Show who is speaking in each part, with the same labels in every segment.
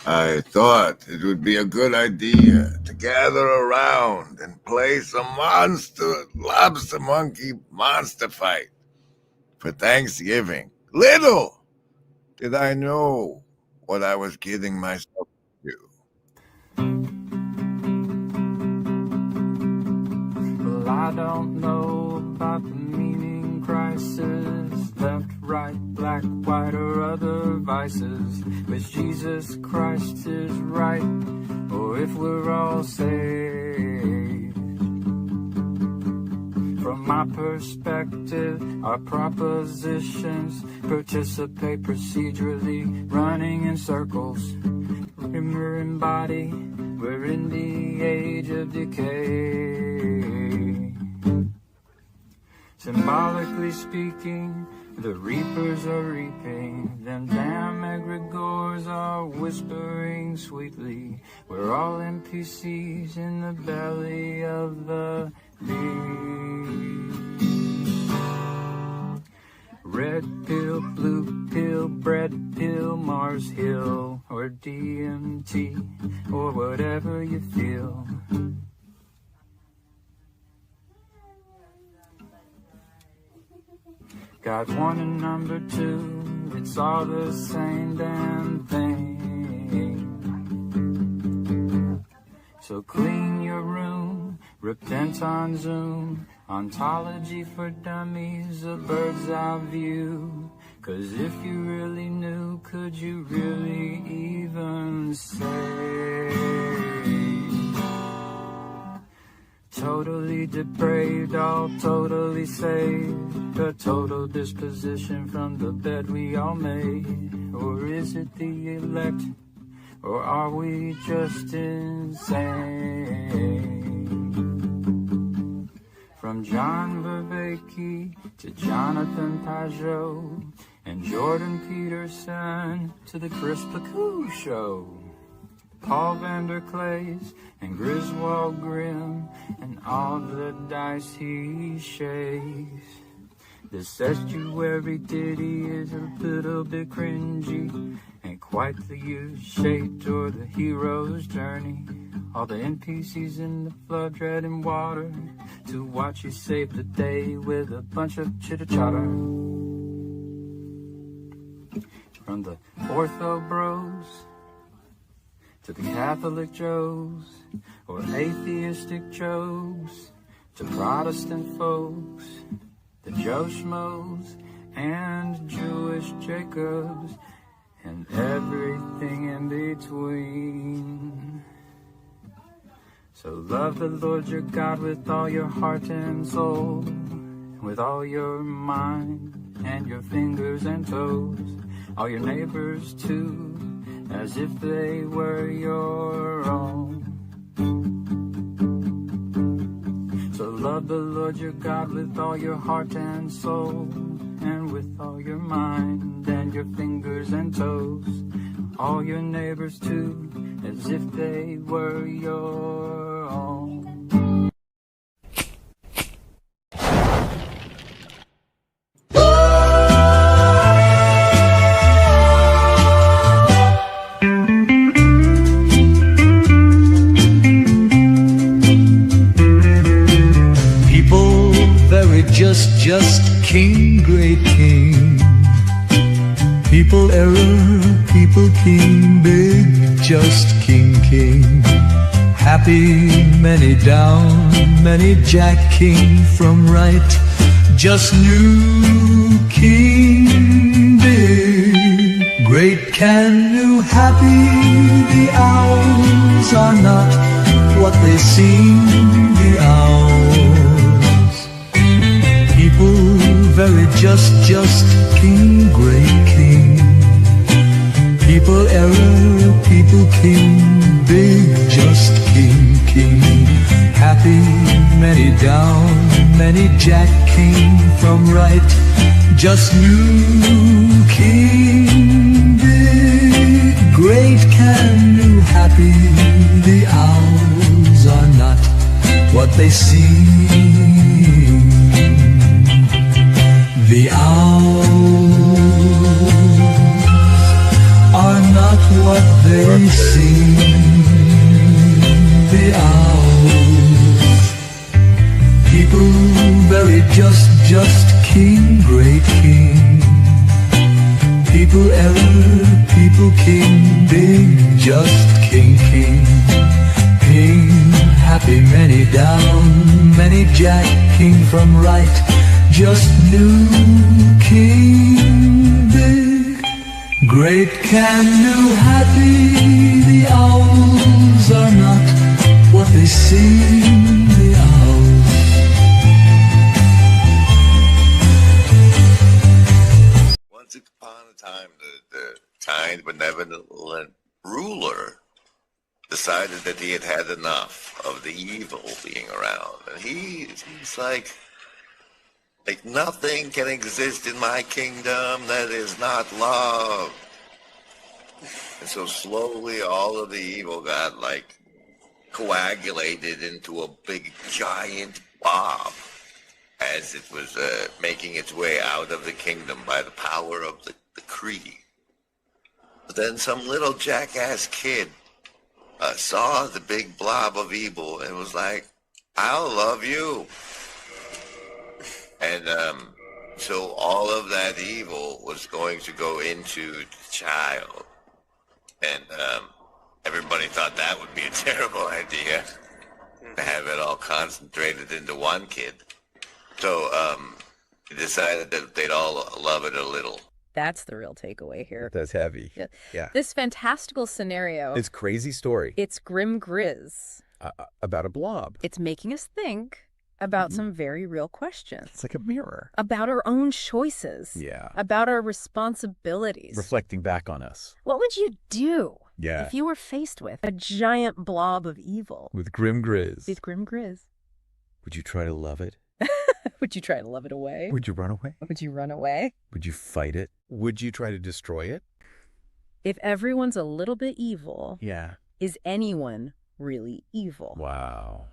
Speaker 1: I thought it would be a good idea to gather around and play some lobster monkey monster fight for Thanksgiving. Little did I know what I was getting myself into.
Speaker 2: Well, I don't know about the meaning crisis, left, right, black, white, or other vices, which Jesus Christ is right, or if we're all saved. From my perspective, our propositions participate procedurally, running in circles. We're in body, we're in the age of decay. Symbolically speaking, the reapers are reaping, them damn egregores are whispering sweetly. We're all NPCs in the belly of the beast. Red pill, blue pill, bread pill, Mars Hill, or DMT, or whatever you feel. Got one and number two, it's all the same damn thing. So clean your room, repent on Zoom, ontology for dummies, a bird's eye view. 'Cause if you really knew, could you really even say? Totally depraved, all totally saved, a total disposition from the bed we all made. Or is it the elect, or are we just insane? From John Vervaeke to Jonathan Pajot and Jordan Peterson to the Chris Pacou Show, Paul Vanderklays and Griswold Grimm and all the dice he shakes. This estuary ditty is a little bit cringy, ain't quite the U-shaped or the hero's journey. All the NPCs in the flood treading water to watch you save the day with a bunch of chitter-chatter. From the ortho bros to the Catholic Joes, or atheistic Joes, to Protestant folks, the Joe Schmoes, and Jewish Jacobs, and everything in between. So love the Lord your God with all your heart and soul, with all your mind and your fingers and toes, all your neighbors too, as if they were your own. So love the Lord your God with all your heart and soul, and with all your mind and your fingers and toes, all your neighbors too, as if they were your own.
Speaker 3: Just king, great king. People error, people king, big, just king, king. Happy, many down, many jack king from right. Just new king, big, great, can new, happy. The hours are not what they seem, the hours. Very just king, great king. People error, people king, big, just king, king. Happy, many down, many jack king from right. Just new king, big, great, can new, happy. The hours are not what they seem. The hours are not what they sing. The owls, people very just king, great king. People error, people king, big just king. King, happy, many down, many jack, king from right, just new king, big, great, can do, happy. The owls are not what they seem, the owls.
Speaker 1: Once upon a time, the kind, benevolent ruler decided that he had had enough of the evil being around. And he's like nothing can exist in my kingdom that is not love. And so slowly all of the evil got like coagulated into a big giant blob as it was making its way out of the kingdom by the power of the Cree. But then some little jackass kid saw the big blob of evil and was like, I'll love you. And so all of that evil was going to go into the child. And everybody thought that would be a terrible idea, to have it all concentrated into one kid. So they decided that they'd all love it a little.
Speaker 4: That's the real takeaway here.
Speaker 5: That's heavy. Yeah.
Speaker 4: This fantastical scenario.
Speaker 5: It's crazy story.
Speaker 4: It's grim grizz.
Speaker 5: About a blob.
Speaker 4: It's making us think about some very real questions.
Speaker 5: It's like a mirror.
Speaker 4: About our own choices.
Speaker 5: Yeah.
Speaker 4: About our responsibilities.
Speaker 5: Reflecting back on us.
Speaker 4: What would you do
Speaker 5: if
Speaker 4: you were faced with a giant blob of evil?
Speaker 5: With grim grizz.
Speaker 4: With grim grizz.
Speaker 5: Would you try to love it?
Speaker 4: Would you try to love it away?
Speaker 5: Would you run away?
Speaker 4: Would you run away?
Speaker 5: Would you fight it? Would you try to destroy it?
Speaker 4: If everyone's a little bit evil, is anyone really evil?
Speaker 5: Wow.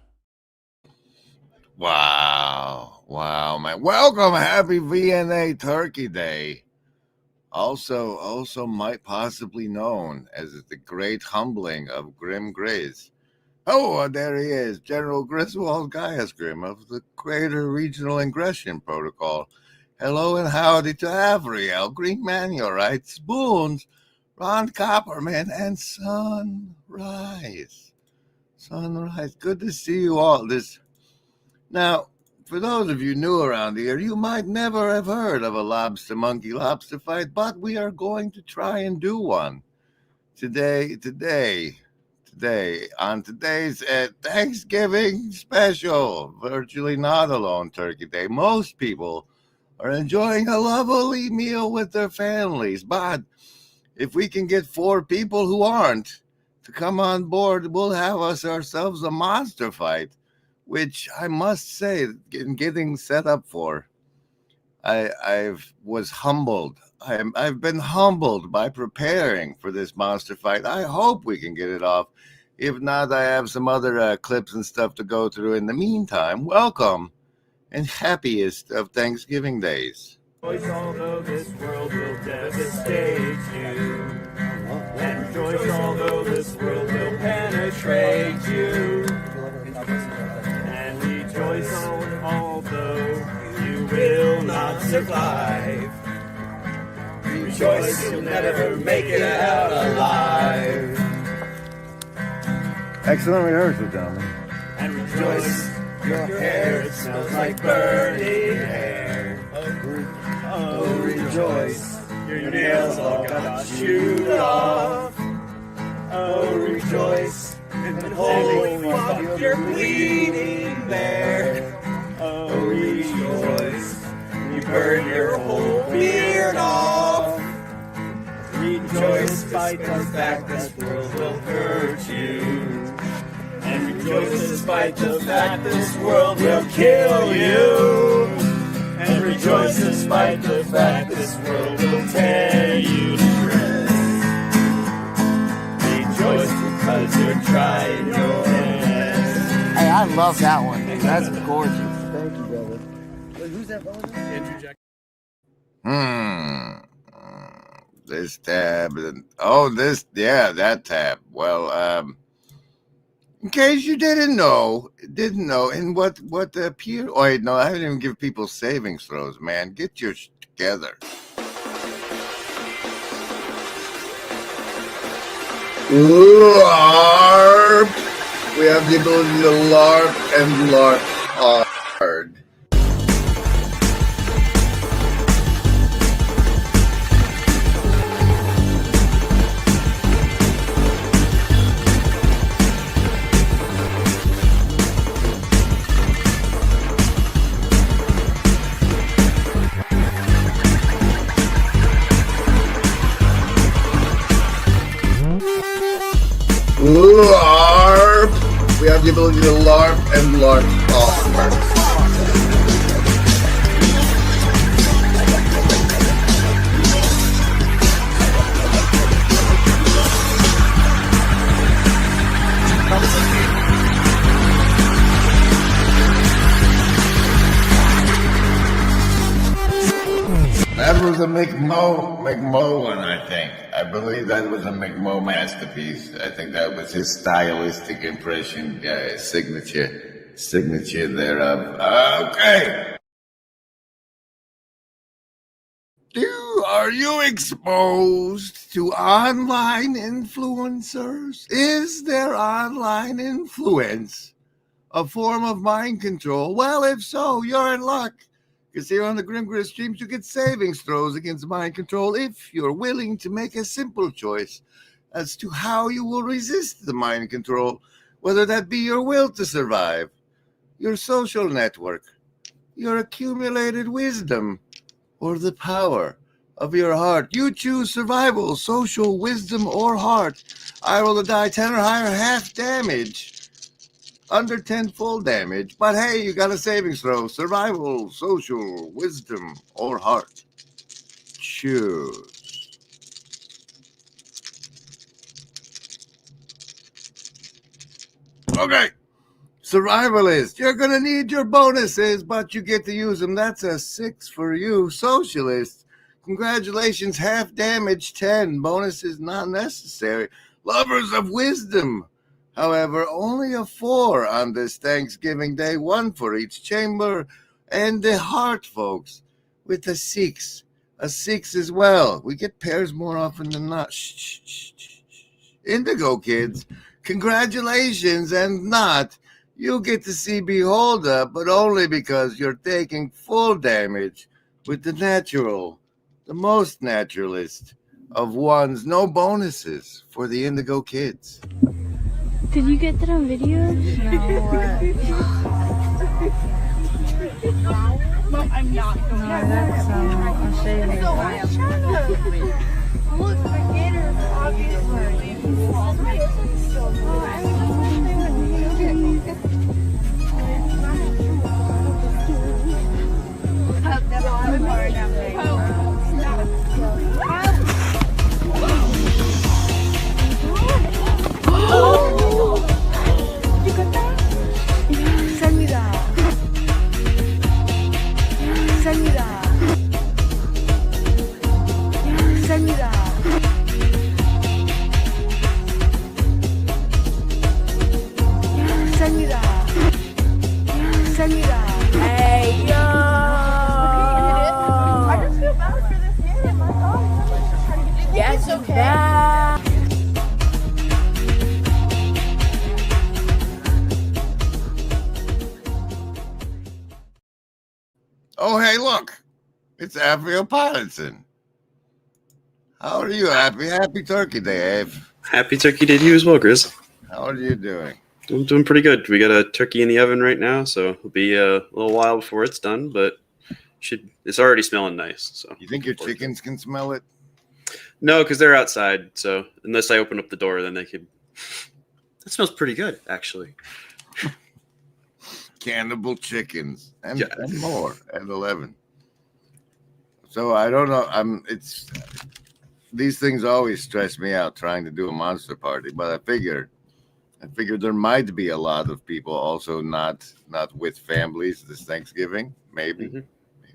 Speaker 1: Wow, man. Welcome, happy Vna Turkey Day. Also might possibly known as the Great Humbling of Grim Grizz. Oh, there he is, General Griswold Gaius-Grim of the Greater Regional Ingression Protocol. Hello and howdy to Avriel, Green Manual, right? Spoons, Ron Copperman, and Sunrise. Good to see you all. Now, for those of you new around here, you might never have heard of a lobster-monkey lobster fight, but we are going to try and do one. Today, on today's Thanksgiving special, virtually not alone Turkey Day, most people are enjoying a lovely meal with their families. But if we can get 4 people who aren't to come on board, we'll have ourselves a monster fight, which I must say, in getting set up for, I was humbled. I've been humbled by preparing for this monster fight. I hope we can get it off. If not, I have some other clips and stuff to go through. In the meantime, welcome and happiest of Thanksgiving days.
Speaker 6: Although this world will devastate you, and rejoice although this world will penetrate you, and rejoice although you will not survive. Rejoice you'll never make it out alive.
Speaker 1: Excellent rehearsal, gentlemen.
Speaker 6: And rejoice, your hair, it smells like burning hair. Oh, rejoice, your nails all got chewed off. Oh, rejoice, and holy fuck, you're bleeding there. Oh, rejoice, you burn your whole beard off. Rejoice, despite the fact this world will hurt you. And rejoice despite the fact this world will kill you. And rejoice despite the fact this world will tear you to shreds. Rejoice because you're trying your best.
Speaker 7: Hey, I love that one. That's gorgeous. Thank you, brother. Wait, who's that?
Speaker 1: this tab, and that tab. Well, in case you didn't know, and what appear? Oh, wait, no, I didn't even give people savings throws, man. Get your together. LARP. We have the ability to LARP and LARP hard. LARP. We have the ability to LARP and LARP hard. That was a McMo one, I think. I believe that was a McMo masterpiece. I think that was his stylistic impression, signature thereof. Okay. Are you exposed to online influencers? Is their online influence a form of mind control? Well, if so, you're in luck. Because here on the Grim Grit streams, you get savings throws against mind control if you're willing to make a simple choice as to how you will resist the mind control, whether that be your will to survive, your social network, your accumulated wisdom, or the power of your heart. You choose survival, social, wisdom, or heart. I roll the die 10 or higher, half damage. Under 10 full damage, but hey, you got a savings throw. Survival, social, wisdom, or heart. Choose. Okay. Survivalist, you're going to need your bonuses, but you get to use them. That's a 6 for you. Socialist, congratulations, half damage, 10. Bonuses not necessary. Lovers of wisdom, however, only a 4 on this Thanksgiving Day, 1 for each chamber. And the heart, folks, with a 6. A 6 as well. We get pairs more often than not. Shh. Indigo kids, congratulations, and not. You get to see Beholder, but only because you're taking full damage with the most naturalist of ones. No bonuses for the Indigo kids.
Speaker 8: Did you get that on video? No. I'm not going to. No, that's, I'll show you. So I am trying to look for gators, obviously.
Speaker 1: Oh, hey, look. It's Avril Patterson. How are you, Happy? Happy Turkey Day, Ave.
Speaker 9: Happy Turkey Day to you as well, Grizz.
Speaker 1: How are you doing?
Speaker 9: I'm doing pretty good. We got a turkey in the oven right now, so it'll be a little while before it's done, but it's already smelling nice. So
Speaker 1: you think your chickens can smell it?
Speaker 9: No, because they're outside, so unless I open up the door, then they could. That smells pretty good, actually.
Speaker 1: Cannibal chickens and more at 11. So I don't know. These things always stress me out trying to do a monster party, but I figured there might be a lot of people also not with families this Thanksgiving, maybe,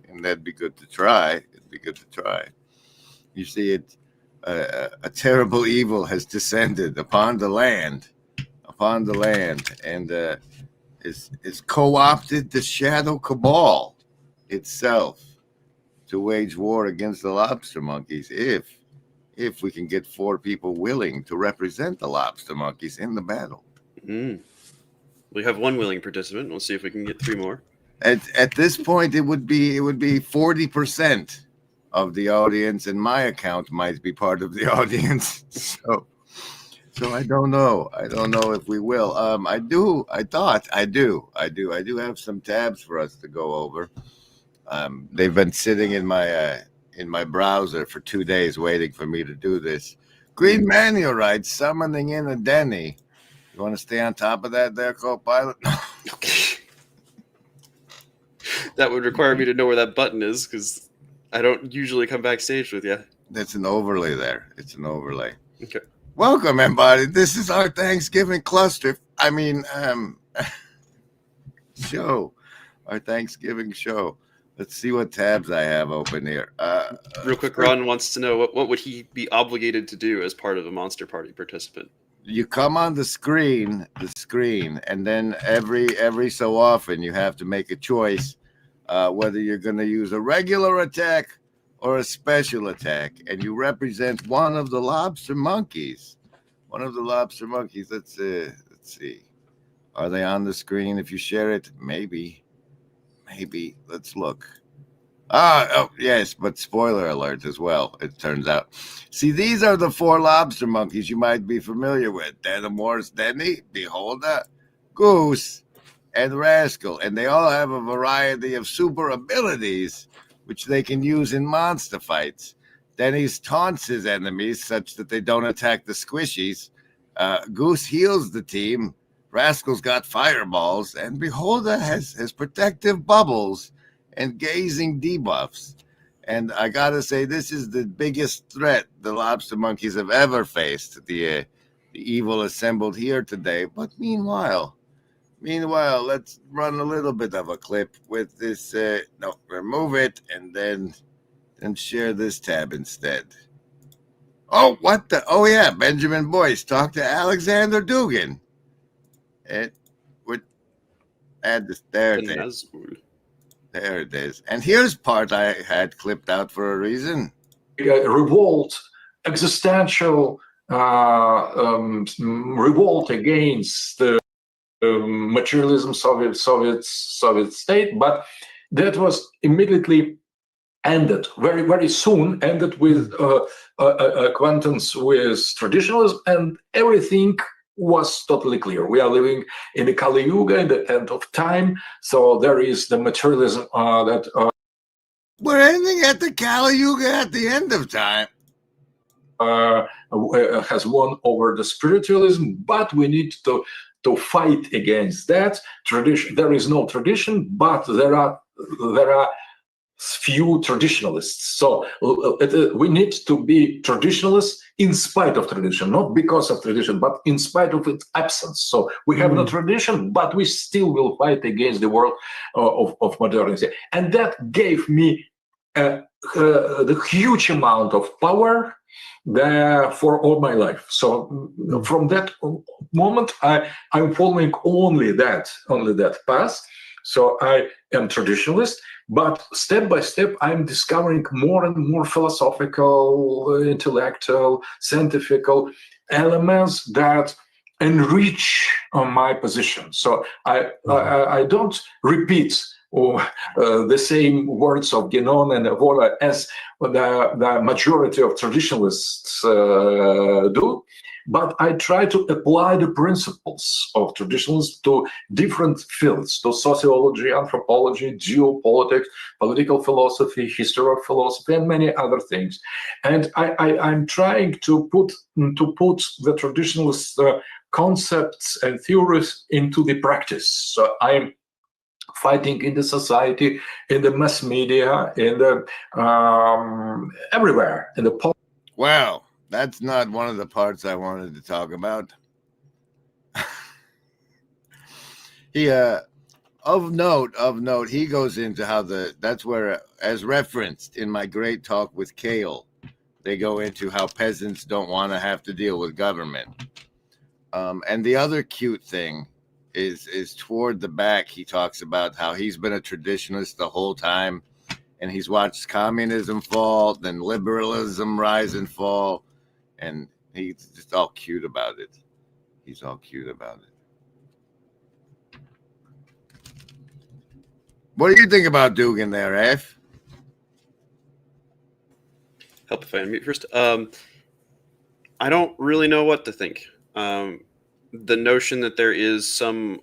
Speaker 1: and that'd be good to try. It'd be good to try. You see, a terrible evil has descended upon the land, and is co-opted the shadow cabal itself to wage war against the lobster monkeys if we can get 4 people willing to represent the lobster monkeys in the battle.
Speaker 9: We have 1 willing participant. We'll see if we can get 3 more.
Speaker 1: At this point, it would be 40% of the audience, and my account might be part of the audience. So I don't know. I don't know if we will. I do have some tabs for us to go over. They've been sitting in my browser for 2 days waiting for me to do this. Green Manual writes, summoning in a Denny. You want to stay on top of that there, co-pilot?
Speaker 9: That would require me to know where that button is, because I don't usually come backstage with you.
Speaker 1: That's an overlay there. It's an overlay.
Speaker 9: Okay.
Speaker 1: Welcome, everybody. This is our Thanksgiving cluster. Show. Our Thanksgiving show. Let's see what tabs I have open here.
Speaker 9: Real quick, Ron wants to know what would he be obligated to do as part of a Monster Party participant?
Speaker 1: You come on the screen, and then every so often you have to make a choice whether you're going to use a regular attack or a special attack, and you represent one of the lobster monkeys. Let's see. Are they on the screen? If you share it, maybe. Let's look. Oh, yes, but spoiler alert as well, it turns out. See, these are the 4 lobster monkeys you might be familiar with. Danimor's Denny, Beholder, Goose, and Rascal. And they all have a variety of super abilities which they can use in monster fights. Denny's taunts his enemies such that they don't attack the squishies. Goose heals the team. Rascal's got fireballs, and Beholder has protective bubbles and gazing debuffs. And I gotta say, this is the biggest threat the lobster monkeys have ever faced, the evil assembled here today. But meanwhile, let's run a little bit of a clip with this. Remove it and then share this tab instead. Oh, what the? Oh, yeah, Benjamin Boyce, talk to Alexander Dugan. It would add this. There it is. There it is. And here's part I had clipped out for a reason.
Speaker 10: Revolt, existential revolt against the materialism Soviet state, but that was immediately ended very, very soon, ended with acquaintance with traditionalism, and everything was totally clear. We are living in the Kali Yuga, in the end of time, so there is the materialism that...
Speaker 1: We're ending at the Kali Yuga at the end of time.
Speaker 10: Has won over the spiritualism, but we need to fight against that. Tradition. There is no tradition, but there are few traditionalists. So we need to be traditionalists in spite of tradition, not because of tradition, but in spite of its absence. So we have no tradition, but we still will fight against the world of modernity. And that gave me the huge amount of power there for all my life. So from that moment, I'm following only that path. So I am traditionalist, but step by step, I'm discovering more and more philosophical, intellectual, scientific elements that enrich my position. So I don't repeat the same words of Guénon and Evola as the majority of traditionalists do, but I try to apply the principles of traditionalism to different fields, to sociology, anthropology, geopolitics, political philosophy, history of philosophy, and many other things. And I'm trying to put the traditionalist concepts and theories into the practice. So I'm fighting in the society, in the mass media, in the everywhere, in the
Speaker 1: Wow, that's not one of the parts I wanted to talk about. He of note, he goes into how that's where, as referenced in my great talk with Kale, they go into how peasants don't want to have to deal with government. And the other cute thing is toward the back, he talks about how he's been a traditionalist the whole time, and he's watched communism fall, then liberalism rise and fall, and he's just all cute about it. He's all cute about it. What do you think about Dugan there, F?
Speaker 9: Help if I unmute first. I don't really know what to think. The notion that there is some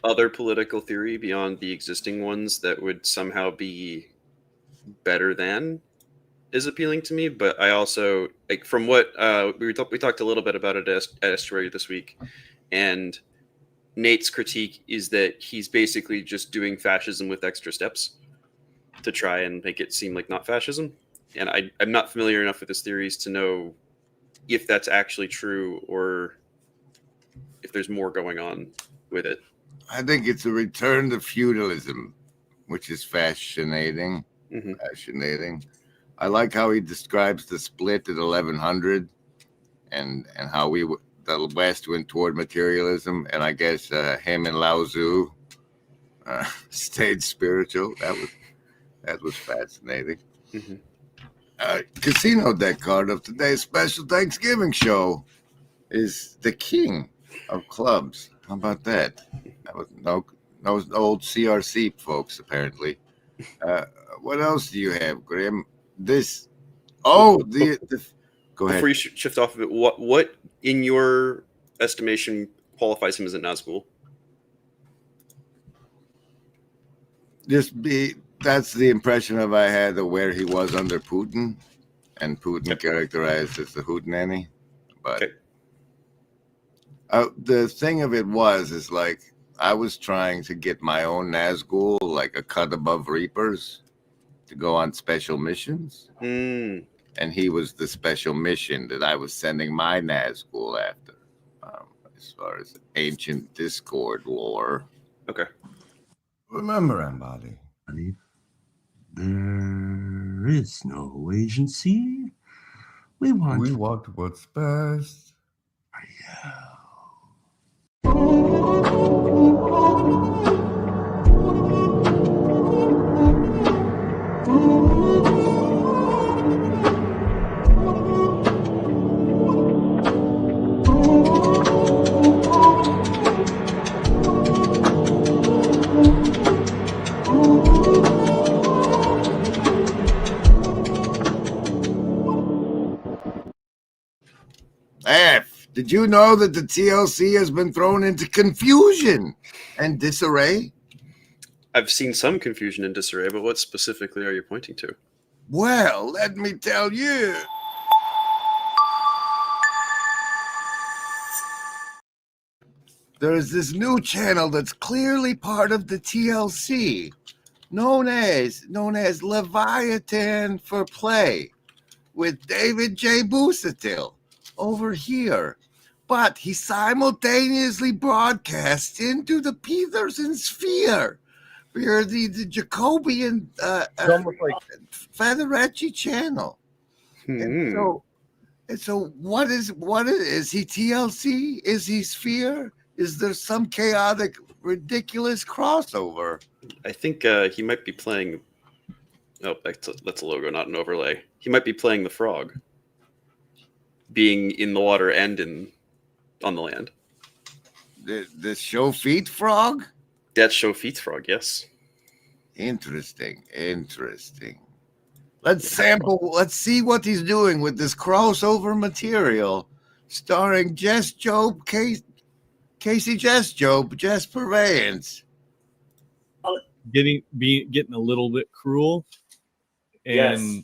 Speaker 9: other political theory beyond the existing ones that would somehow be better than is appealing to me, but I also, like, from what we talked a little bit about it at Artistry this week, and Nate's critique is that he's basically just doing fascism with extra steps to try and make it seem like not fascism. And I'm not familiar enough with his theories to know if that's actually true or if there's more going on with it.
Speaker 1: I think it's a return to feudalism, which is fascinating. Mm-hmm. Fascinating. I like how he describes the split at 1100 and how the West went toward materialism, and I guess him and Lao Tzu stayed spiritual. That was fascinating. Mm-hmm. Casino deck card of today's special Thanksgiving show is the King of Clubs. How about that? That was no old CRC folks, apparently. What else do you have, Grim? Go ahead.
Speaker 9: Before you shift off of it, what in your estimation qualifies him as a Nazgul?
Speaker 1: That's the impression I had of where he was under Putin, and Putin characterized as the hootenanny. But the thing of it is like I was trying to get my own Nazgul, like a cut above Reapers, to go on special missions. And he was the special mission that I was sending my Nazgul after, as far as ancient Discord lore.
Speaker 9: Okay.
Speaker 1: Remember, Embody.
Speaker 11: There is no agency. We want
Speaker 1: what's best. Did you know that the TLC has been thrown into confusion and disarray?
Speaker 9: I've seen some confusion and disarray, but what specifically are you pointing to?
Speaker 1: Well, let me tell you. There is this new channel that's clearly part of the TLC, known as Leviathan for Play, with David J. Busatil over here. But he simultaneously broadcasts into the Peterson Sphere via the Jacobian Federacci channel. And so what is he TLC? Is he Sphere? Is there some chaotic, ridiculous crossover?
Speaker 9: I think he might be playing. Oh, that's a logo, not an overlay. He might be playing the frog, being in the water and on the land.
Speaker 1: The show feet frog?
Speaker 9: That's show feet frog, yes.
Speaker 1: Interesting. Let's see what he's doing with this crossover material starring Jess Job, Casey Jess Job, Jess Purveyance.
Speaker 12: Getting a little bit cruel. And
Speaker 6: yes.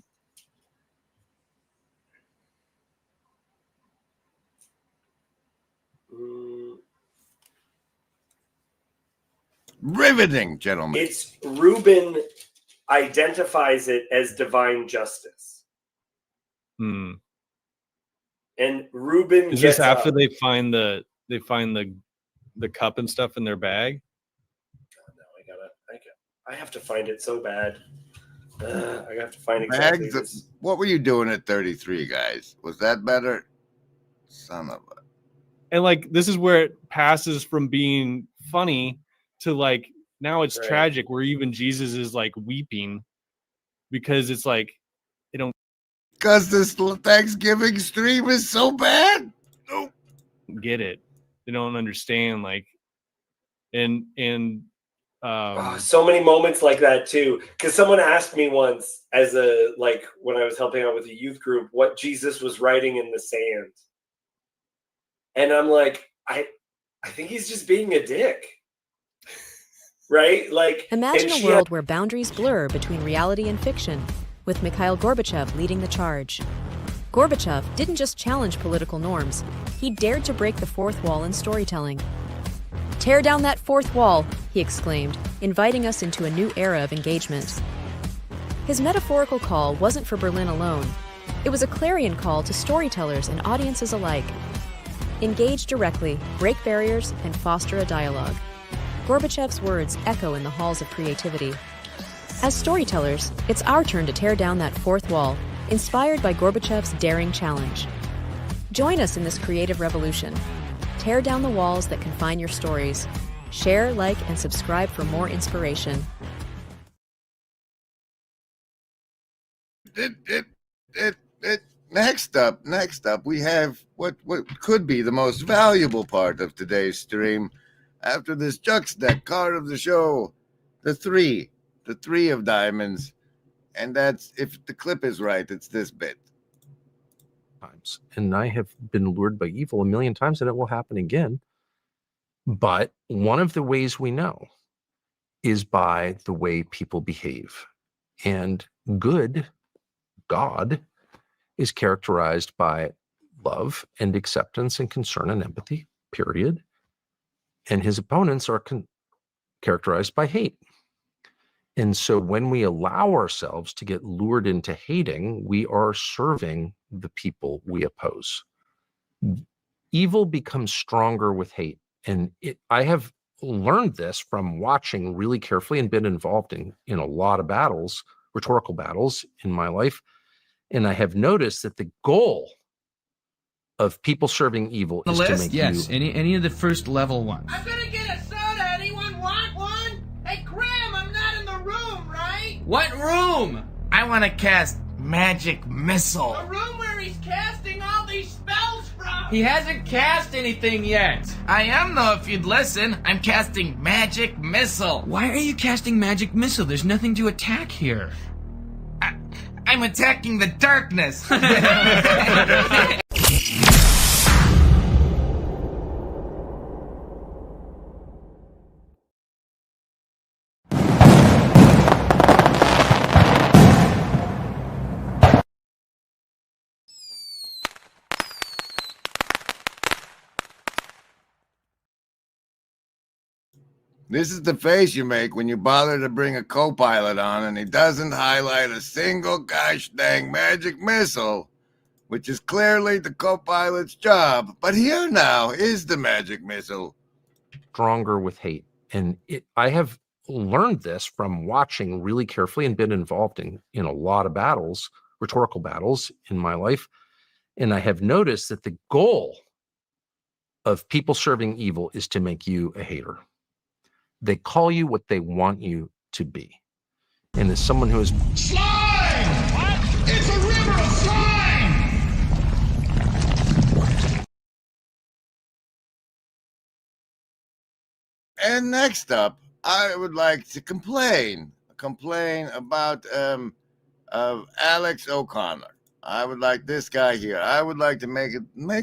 Speaker 1: Riveting, gentlemen.
Speaker 6: It's Ruben identifies it as divine justice. And Ruben
Speaker 12: is this after they find the cup and stuff in their bag?
Speaker 6: Oh, no, I have to find it so bad. I have to find exactly this.
Speaker 1: What were you doing at 33, guys? Was that better? Son of a...
Speaker 12: And like, this is where it passes from being funny to like, now it's tragic, where even Jesus is like weeping because it's like, they don't.
Speaker 1: Because this Thanksgiving stream is so bad. Nope.
Speaker 12: Get it. They don't understand. Like, and
Speaker 6: so many moments like that too. Because someone asked me once, as a like when I was helping out with a youth group, what Jesus was writing in the sand, and I'm like, I think he's just being a dick, right? Like,
Speaker 13: imagine a world where boundaries blur between reality and fiction, with Mikhail Gorbachev leading the charge. Gorbachev didn't just challenge political norms; he dared to break the fourth wall in storytelling. "Tear down that fourth wall," he exclaimed, inviting us into a new era of engagement. His metaphorical call wasn't for Berlin alone. It was a clarion call to storytellers and audiences alike. Engage directly, break barriers, and foster a dialogue. Gorbachev's words echo in the halls of creativity. As storytellers, it's our turn to tear down that fourth wall, inspired by Gorbachev's daring challenge. Join us in this creative revolution. Tear down the walls that confine your stories. Share, like, and subscribe for more inspiration.
Speaker 1: Next up, we have what could be the most valuable part of today's stream. After this Juxdeck card of the show, the three of diamonds, and that's, if the clip is right, it's this bit.
Speaker 14: And I have been lured by evil a million times, and it will happen again. But one of the ways we know is by the way people behave. And good, God, is characterized by love and acceptance and concern and empathy, period. And his opponents are characterized by hate. And so when we allow ourselves to get lured into hating, we are serving the people we oppose. Evil becomes stronger with hate. And I have learned this from watching really carefully and been involved in a lot of battles, rhetorical battles in my life. And I have noticed that the goal of people serving evil is to make
Speaker 15: you... any of the first level ones.
Speaker 8: I'm gonna get a soda. Anyone want one? Hey, Graham, I'm not in the room, right?
Speaker 15: What room? I want to cast magic missile.
Speaker 8: The room where he's casting all these spells from.
Speaker 15: He hasn't cast anything yet. I am, though, if you'd listen. I'm casting magic missile. Why are you casting magic missile? There's nothing to attack here. I'm attacking the darkness.
Speaker 1: This is the face you make when you bother to bring a co-pilot on and he doesn't highlight a single gosh dang magic missile, which is clearly the co-pilot's job. But here now is the magic missile.
Speaker 14: Stronger with hate. And I have learned this from watching really carefully and been involved in a lot of battles, rhetorical battles in my life. And I have noticed that the goal of people serving evil is to make you a hater. They call you what they want you to be. And as someone who is...
Speaker 8: Slime! What? It's a river of slime!
Speaker 1: And next up, I would like to complain about Alex O'Connor. I would like this guy here. I would like to make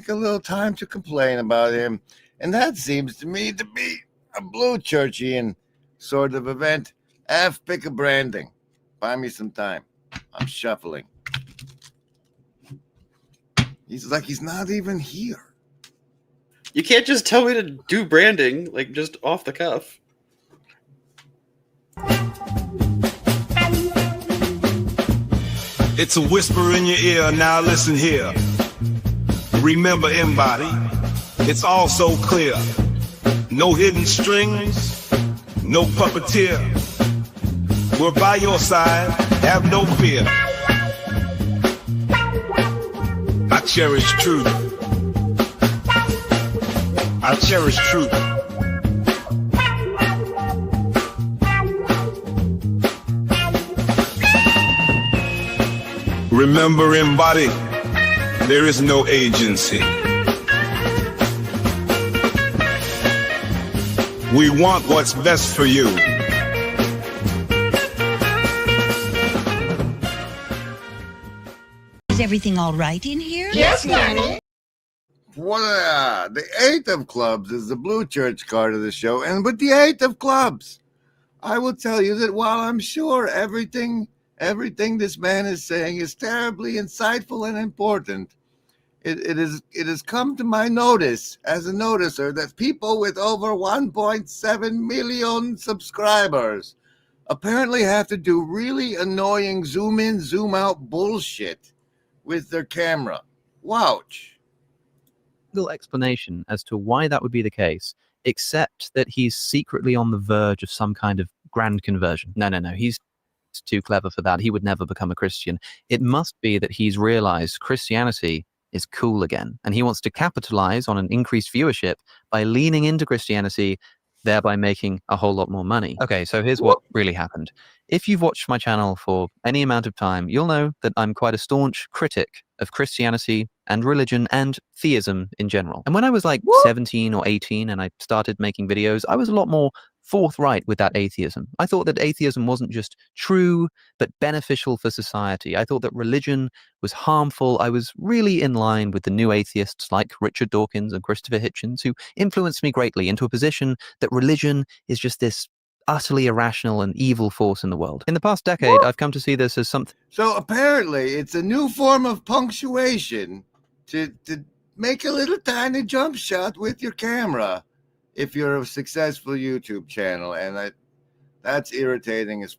Speaker 1: a little time to complain about him. And that seems to me to be a blue churchian sort of event. Pick a branding. Buy me some time. I'm shuffling. He's like, he's not even here.
Speaker 9: You can't just tell me to do branding, like just off the cuff.
Speaker 16: It's a whisper in your ear, now listen here. Remember, embody, it's all so clear. No hidden strings, no puppeteer. We're by your side, Have no fear. I cherish truth. I cherish truth. Remember, embody, there is no agency. We want what's best for you.
Speaker 17: Is everything all right in here?
Speaker 1: Yes, Nanny. The 8 of clubs is the blue church card of the show, and with the 8 of clubs, I will tell you that while I'm sure everything this man is saying is terribly insightful and important, it has come to my notice as a noticer that people with over 1.7 million subscribers apparently have to do really annoying zoom in, zoom out bullshit with their camera. Wouch.
Speaker 18: Little explanation as to why that would be the case, except that he's secretly on the verge of some kind of grand conversion. No, he's too clever for that. He would never become a Christian. It must be that he's realized Christianity is cool again, and he wants to capitalize on an increased viewership by leaning into Christianity, thereby making a whole lot more money. Okay, so here's what really happened. If you've watched my channel for any amount of time, you'll know that I'm quite a staunch critic of Christianity and religion and theism in general. And when I was like 17 or 18 and I started making videos, I was a lot more forthright with that atheism. I thought that atheism wasn't just true, but beneficial for society. I thought that religion was harmful. I was really in line with the new atheists like Richard Dawkins and Christopher Hitchens, who influenced me greatly into a position that religion is just this utterly irrational and evil force in the world. In the past decade, I've come to see this as something.
Speaker 1: So apparently it's a new form of punctuation to make a little tiny jump shot with your camera if you're a successful YouTube channel, and that's irritating as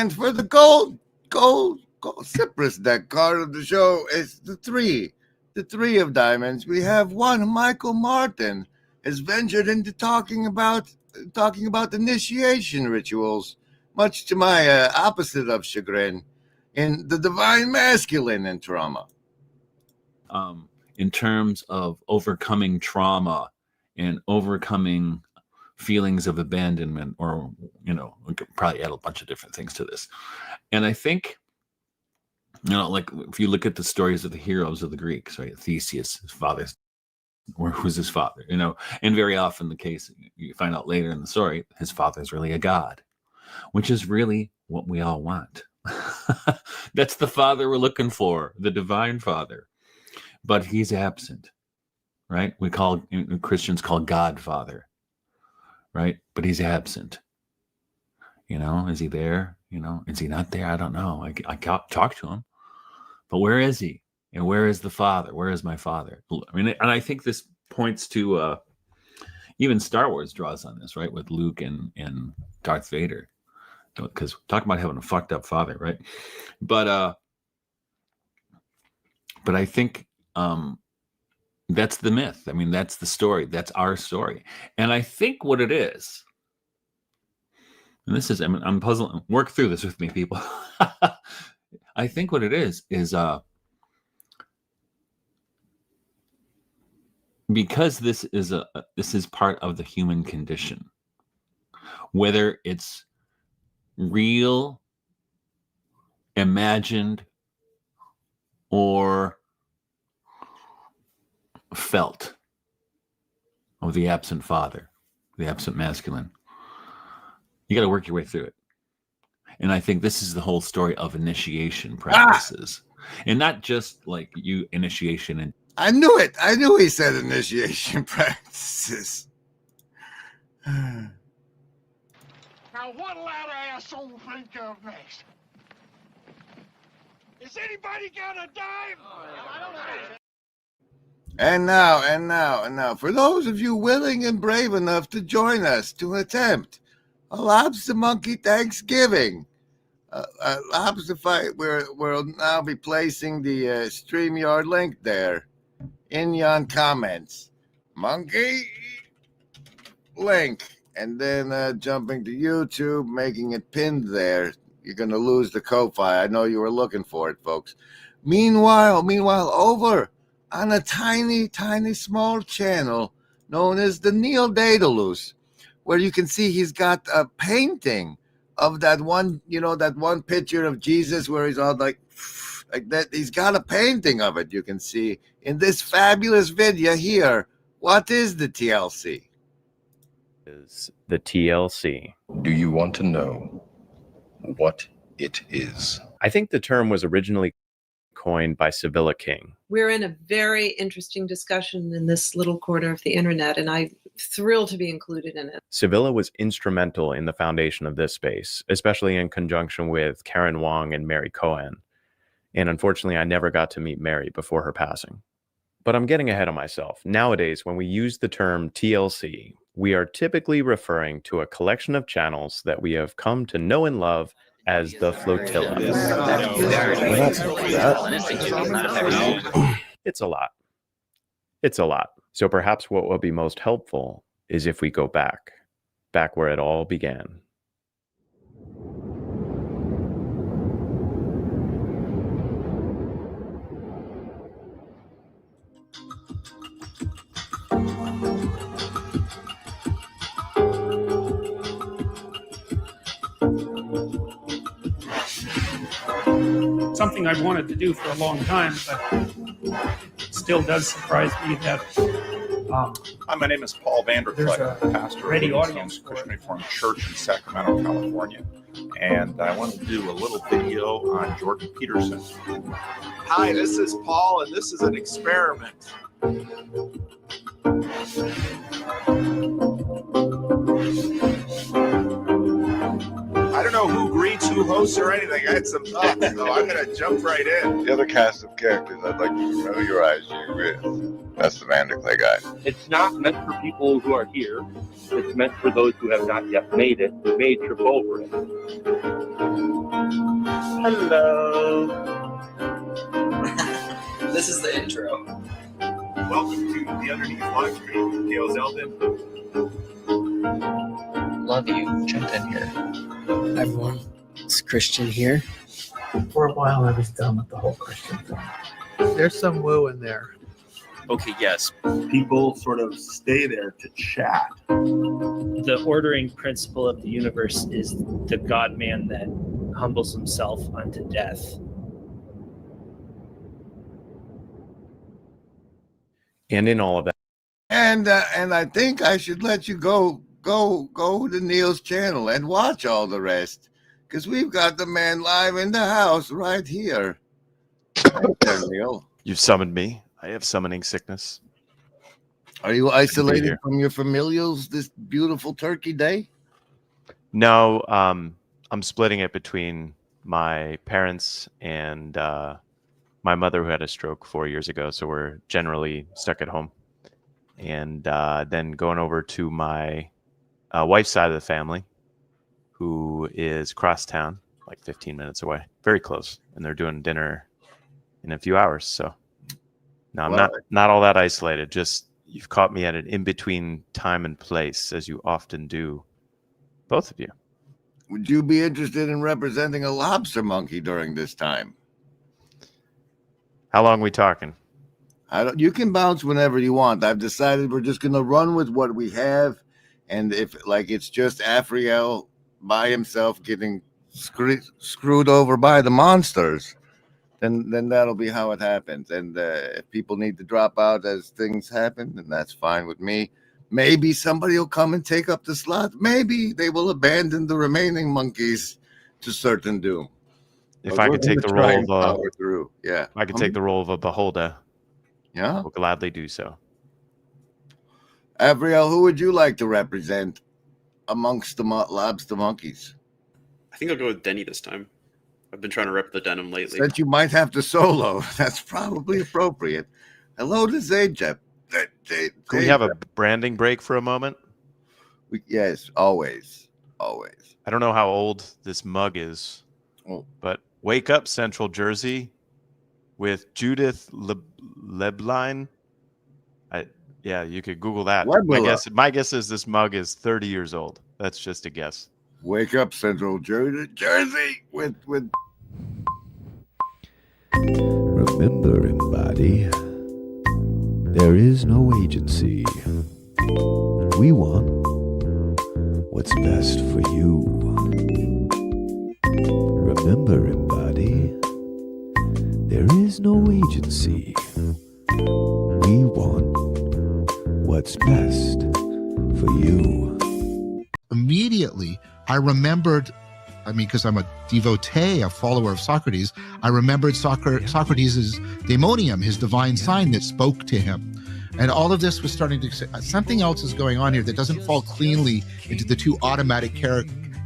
Speaker 1: And for the gold Cypress deck card of the show is the 3 of diamonds. We have one. Michael Martin has ventured into talking about initiation rituals, much to my opposite of chagrin, in the divine masculine and trauma.
Speaker 19: In terms of overcoming trauma and overcoming feelings of abandonment, or, we could probably add a bunch of different things to this. And I think, like if you look at the stories of the heroes of the Greeks, right? Theseus, his father, where was his father? And very often the case, you find out later in the story, his father is really a god, which is really what we all want. That's the father we're looking for, the divine father. But he's absent, right? Christians call God Father, right? But he's absent. Is he there? Is he not there? I don't know. I talk to him, but where is he? And where is the Father? Where is my Father? And I think this points to even Star Wars draws on this, right? With Luke and Darth Vader, because talk about having a fucked up father, right? But I think that's the myth. That's the story. That's our story. And I think what it is, and this is, I'm puzzling, work through this with me, people. I think what it is because this is part of the human condition, whether it's real, imagined, or felt of the absent father, the absent masculine. You got to work your way through it. And I think this is the whole story of initiation practices. And not just like you initiation. And
Speaker 1: I knew it. I knew he said initiation practices.
Speaker 20: Now, what'll that asshole think of next? Is anybody got a dime? I don't know.
Speaker 1: And now, for those of you willing and brave enough to join us to attempt a lobster monkey Thanksgiving, lobster fight, we'll now be placing the StreamYard link there in yon comments. Monkey link, and then jumping to YouTube, making it pinned there. You're going to lose the Ko-Fi. I know you were looking for it, folks. Meanwhile, over on a tiny, small channel known as the Neil Daedalus, where you can see he's got a painting of that one, that one picture of Jesus where he's all like that. He's got a painting of it. You can see in this fabulous video here. What is the TLC?
Speaker 21: Is the TLC.
Speaker 22: Do you want to know what it is?
Speaker 21: I think the term was originally coined by Sibylla King.
Speaker 23: We're in a very interesting discussion in this little corner of the internet, and I'm thrilled to be included in it.
Speaker 21: Sibylla was instrumental in the foundation of this space, especially in conjunction with Karen Wong and Mary Cohen. And unfortunately, I never got to meet Mary before her passing. But I'm getting ahead of myself. Nowadays, when we use the term TLC, we are typically referring to a collection of channels that we have come to know and love as the flotilla. It's a lot. It's a lot. So perhaps what will be most helpful is if we go back where it all began.
Speaker 24: Something I've wanted to do for a long time, but it still does surprise me that
Speaker 25: Hi, my name is Paul Vanderkleck, pastor of Livingstone's Christian Reformed Church in Sacramento, California, and I want to do a little video on Jordan Peterson.
Speaker 26: Hi, this is Paul, and this is an experiment. I don't know who greets, who hosts, or anything. I had some thoughts, so I'm going to jump right in.
Speaker 1: The other cast of characters I'd like to familiarize you with. That's the Vanderklay guy.
Speaker 27: It's not meant for people who are here. It's meant for those who have not yet made it, who may trip over it.
Speaker 26: Hello.
Speaker 7: This is the intro.
Speaker 26: Welcome to the Underneath live stream. Gail Zeldin.
Speaker 7: Love you. Jump in here.
Speaker 28: Hi everyone, it's Christian here.
Speaker 29: For a while I was done with the whole Christian thing.
Speaker 28: There's some woo in there. Okay, yes.
Speaker 26: People sort of stay there to chat.
Speaker 30: The ordering principle of the universe is the God-man that humbles himself unto death.
Speaker 21: And in all of that.
Speaker 1: And I think I should let you go to Neil's channel and watch all the rest, because we've got the man live in the house right here. Right there, Neil.
Speaker 21: You've summoned me. I have summoning sickness.
Speaker 1: Are you isolated from your familials this beautiful Turkey Day?
Speaker 21: No, I'm splitting it between my parents and my mother, who had a stroke 4 years ago. So we're generally stuck at home. And then going over to my wife's side of the family, who is across town, like 15 minutes away, very close. And they're doing dinner in a few hours. So no, I'm not all that isolated. Just you've caught me at an in-between time and place, as you often do, both of you.
Speaker 1: Would you be interested in representing a lobster monkey during this time?
Speaker 21: How long are we talking?
Speaker 1: You can bounce whenever you want. I've decided we're just going to run with what we have. And if it's just Afriel by himself getting screwed over by the monsters, then that'll be how it happens. And if people need to drop out as things happen, then that's fine with me. Maybe somebody will come and take up the slot. Maybe they will abandon the remaining monkeys to certain doom.
Speaker 21: If
Speaker 1: But
Speaker 21: I
Speaker 1: we're
Speaker 21: could take
Speaker 1: gonna
Speaker 21: the
Speaker 1: try
Speaker 21: role
Speaker 1: and
Speaker 21: of
Speaker 1: power through. Yeah,
Speaker 21: I could take the role of a beholder.
Speaker 1: Yeah,
Speaker 21: I will gladly do so.
Speaker 1: Avriel, who would you like to represent amongst the lobster monkeys?
Speaker 9: I think I'll go with Denny this time. I've been trying to rep the denim lately.
Speaker 1: Since you might have to solo, that's probably appropriate. Hello to Zajep.
Speaker 21: Can we have a branding break for a moment?
Speaker 1: Yes, always. Always.
Speaker 21: I don't know how old this mug is, but Wake Up Central Jersey with Judith Lebline. Yeah, you could Google that. My guess is this mug is 30 years old. That's just a guess.
Speaker 1: Wake Up Central Jersey with
Speaker 2: Remember, everybody, there is no agency. We want what's best for you. Remember, everybody, there is no agency. We want what's best for you.
Speaker 3: Immediately, I remembered, because I'm a devotee, a follower of Socrates, I remembered Socrates' daemonium, his divine sign that spoke to him. And all of this was starting to say, something else is going on here that doesn't fall cleanly into the two automatic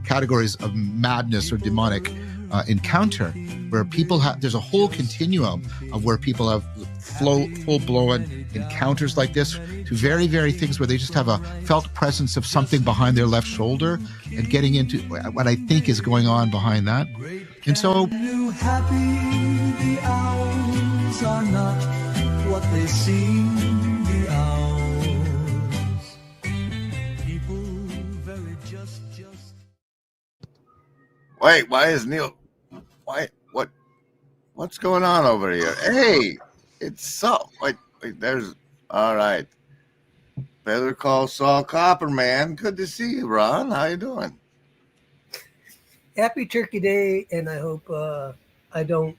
Speaker 3: categories of madness or demonic encounter, where people have, there's a whole continuum of where people have full-blown encounters like this to very, very things where they just have a felt presence of something behind their left shoulder and getting into what I think is going on behind that. And so
Speaker 4: Happy, the hours are not what they seem, the hours. People very just.
Speaker 1: Wait, why is Neil? What's going on over here? Hey, it's Saul. Wait, there's. All right. Better call Saul Copperman. Good to see you, Ron. How you doing?
Speaker 5: Happy Turkey Day, and I hope I don't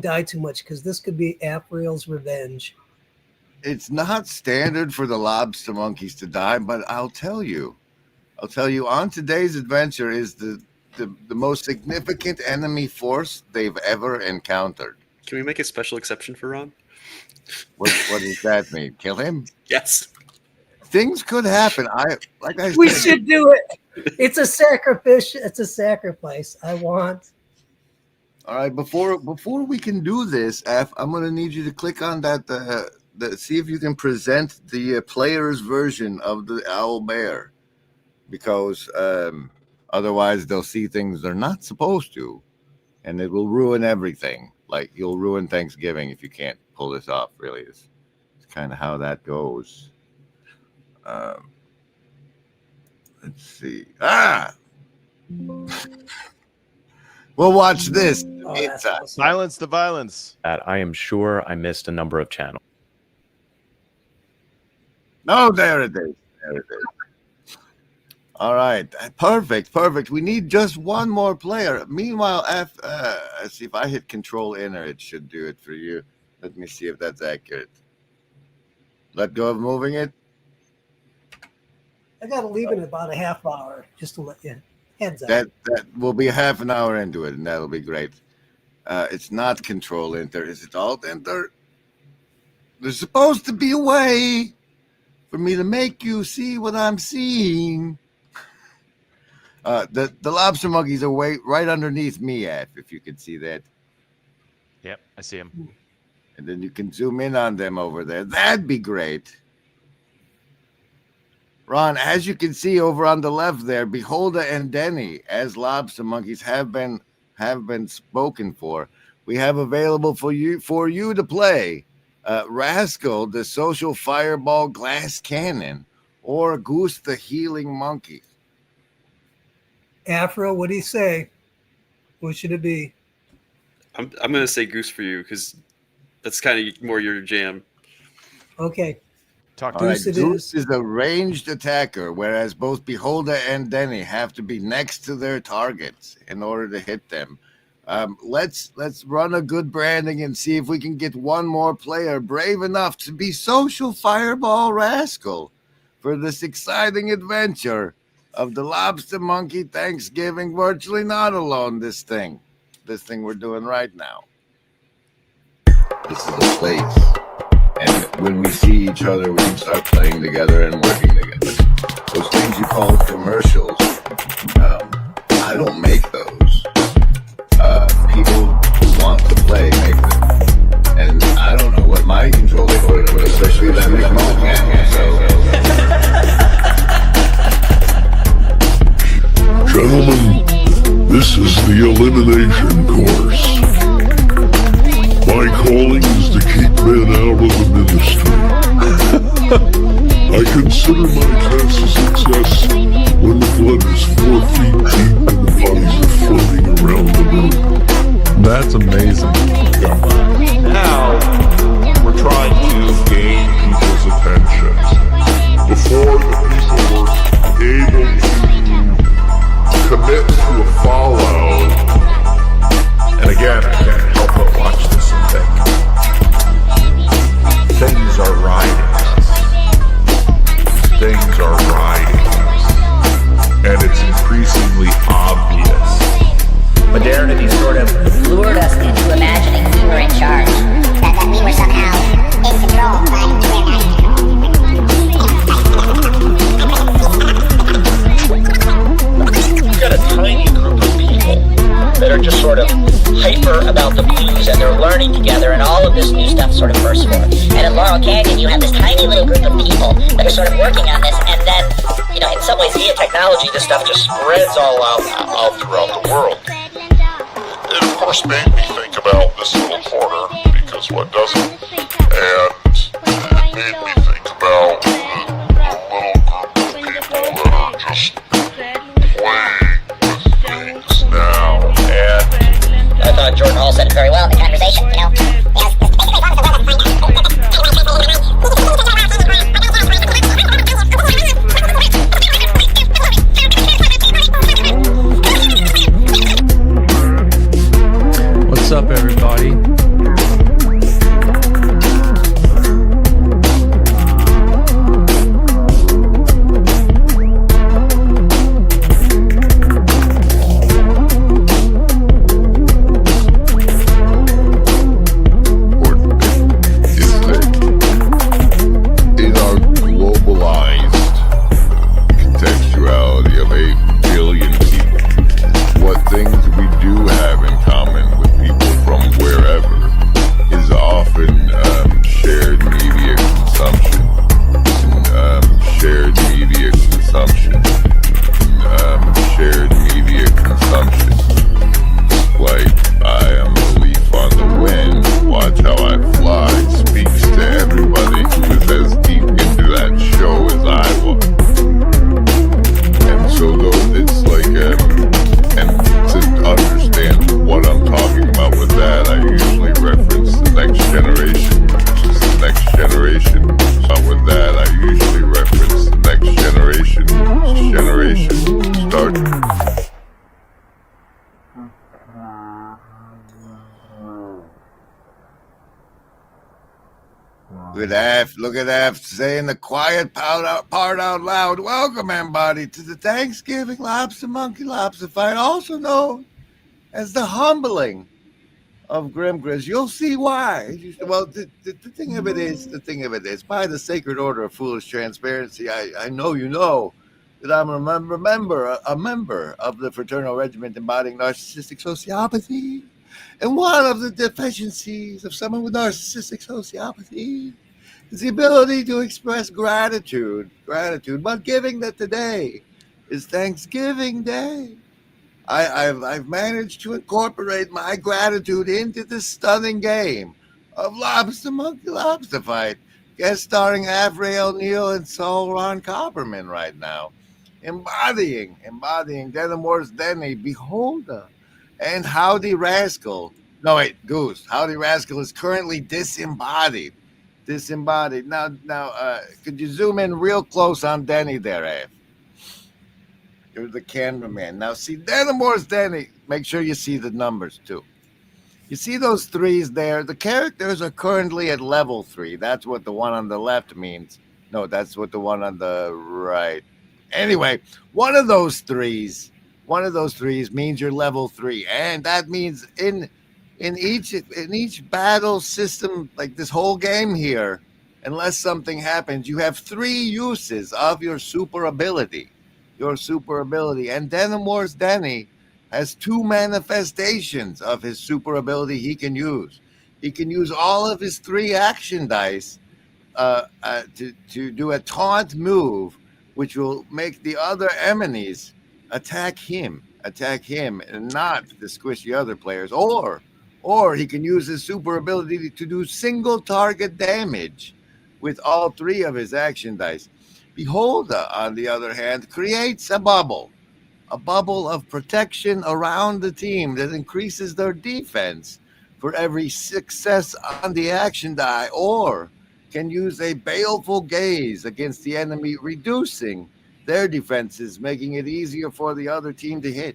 Speaker 5: die too much, because this could be Avriel's revenge.
Speaker 1: It's not standard for the lobster monkeys to die, but I'll tell you, on today's adventure is the most significant enemy force they've ever encountered.
Speaker 9: Can we make a special exception for Ron?
Speaker 1: What does that mean? Kill him?
Speaker 9: Yes.
Speaker 1: Things could happen.
Speaker 5: We should do it. It's a sacrifice. It's a sacrifice. I want.
Speaker 1: All right. Before we can do this, I'm going to need you to click on that. See if you can present the player's version of the owl bear, because otherwise they'll see things they're not supposed to, and it will ruin everything. Like, you'll ruin Thanksgiving if you can't pull this off. Really, it's kind of how that goes. Let's see. We'll watch this.
Speaker 21: Silence the violence. That I am sure I missed a number of channels.
Speaker 1: No, there it is. All right. Perfect. We need just one more player. Meanwhile, let's see if I hit Control Enter, it should do it for you. Let me see if that's accurate. Let go of moving it.
Speaker 5: I got to leave in about a half hour, just to let you heads up.
Speaker 1: That will be half an hour into it, and that'll be great. It's not Control Enter. Is it Alt Enter? There's supposed to be a way for me to make you see what I'm seeing. The lobster monkeys are right underneath me, if you can see that.
Speaker 21: Yep, I see them.
Speaker 1: And then you can zoom in on them over there. That'd be great. Ron, as you can see over on the left there, Beholder and Denny, as lobster monkeys, have been spoken for. We have available for you to play Rascal, the social fireball glass cannon, or Goose, the healing monkey.
Speaker 5: Afro, what do you say? What should it be?
Speaker 9: I'm going to say Goose for you, because that's kind of more your jam.
Speaker 5: Okay.
Speaker 21: Talk
Speaker 1: All
Speaker 21: to
Speaker 1: right,
Speaker 5: Goose it
Speaker 1: Goose
Speaker 5: is.
Speaker 1: is a ranged attacker, whereas both Beholder and Denny have to be next to their targets in order to hit them. Let's run a good branding and see if we can get one more player brave enough to be social fireball Rascal for this exciting adventure of the Lobster Monkey Thanksgiving virtually not alone. This thing we're doing right now. This is a place. And when we see each other, we can start playing together and working together. Those things you call commercials, I don't make those. People who want to play make them. And I don't know what my control over it, especially that remote game.
Speaker 6: Gentlemen, this is the elimination course. My calling is to keep men out of the ministry. I consider my test a success when the blood is 4 feet deep and the bodies are floating around the room.
Speaker 28: That's amazing.
Speaker 6: Now, we're trying to gain people's attention. Before the people were able to commit to a follow, and again, I can't help but watch this and think, things are riding us. Things are riding us. And it's increasingly obvious.
Speaker 8: Modernity sort of lured us into imagining we were in charge. That we were somehow in control, but we're not
Speaker 10: We've got a tiny group of people that are just sort of hyper about the blues, and they're learning together, and all of this new stuff sort of bursts forth. And in Laurel Canyon, you have this tiny little group of people that are sort of working on this, and then, you know, in some ways via technology, this stuff just spreads all out
Speaker 6: throughout the world. It of course made me think about this little corner, because what doesn't? And it made me think about the little group of people that are just playing with things now.
Speaker 10: And I thought Jordan Hall said it very well in the conversation, you know.
Speaker 28: What's up, everybody?
Speaker 6: In our globalized contextuality of 8 billion people, what things we do have in common with people from wherever is often shared media consumption. Shared media consumption. Shared media consumption. Like, I am a leaf on the wind, watch how I fly, speaks to everybody who is as deep into that show as I was. And so though it's like, and to understand what I'm talking about with that, I usually reference the next generation, which is the next generation. So with that, I usually reference the next generation, start.
Speaker 1: Look at that, saying the quiet part out loud. Welcome, everybody, to the Thanksgiving Lobster Monkey Lobster Fight, also known as the humbling of Grim Grizz. You'll see why. Well, the thing of it is, by the sacred order of foolish transparency, I know you know that I'm a member of the fraternal regiment embodying narcissistic sociopathy. And one of the deficiencies of someone with narcissistic sociopathy is the ability to express gratitude. But given that today is Thanksgiving Day, I've managed to incorporate my gratitude into this stunning game of Lobster Monkey Lobster Fight, guest starring Avray O'Neil and Saul Ron Copperman right now, embodying Denimore's Denny, Beholder, and Howdy Rascal. No, wait, Goose. Howdy Rascal is currently disembodied disembodied. Now, could you zoom in real close on Denny there, Ave? You're the cameraman. Now, see, Denimore's Denny. Make sure you see the numbers, too. You see those 3s there? The characters are currently at level 3. That's what the one on the left means. No, that's what the one on the right. Anyway, one of those threes means you're level 3. And that means in each battle system, like this whole game here, unless something happens, you have 3 uses of your super ability. And Denimore's Denny has 2 manifestations of his super ability he can use. He can use all of his 3 action dice to do a taunt move, which will make the other enemies attack him and not the squishy other players. Or he can use his super ability to do single target damage with all 3 of his action dice. Beholder, on the other hand, creates a bubble of protection around the team that increases their defense for every success on the action die, or can use a baleful gaze against the enemy, reducing their defenses, making it easier for the other team to hit.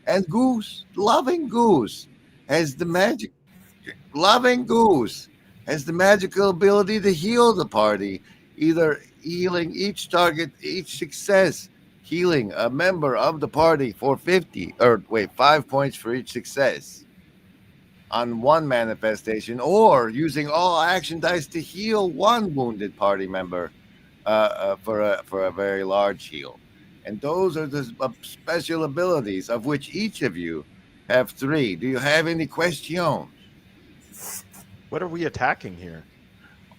Speaker 1: And Goose, loving Goose, has the magical ability to heal the party, either healing each target, each success, healing a member of the party for 5 points for each success on one manifestation, or using all action dice to heal one wounded party member for a very large heal. And those are the special abilities, of which each of you have 3. Do you have any questions?
Speaker 21: What are we attacking here?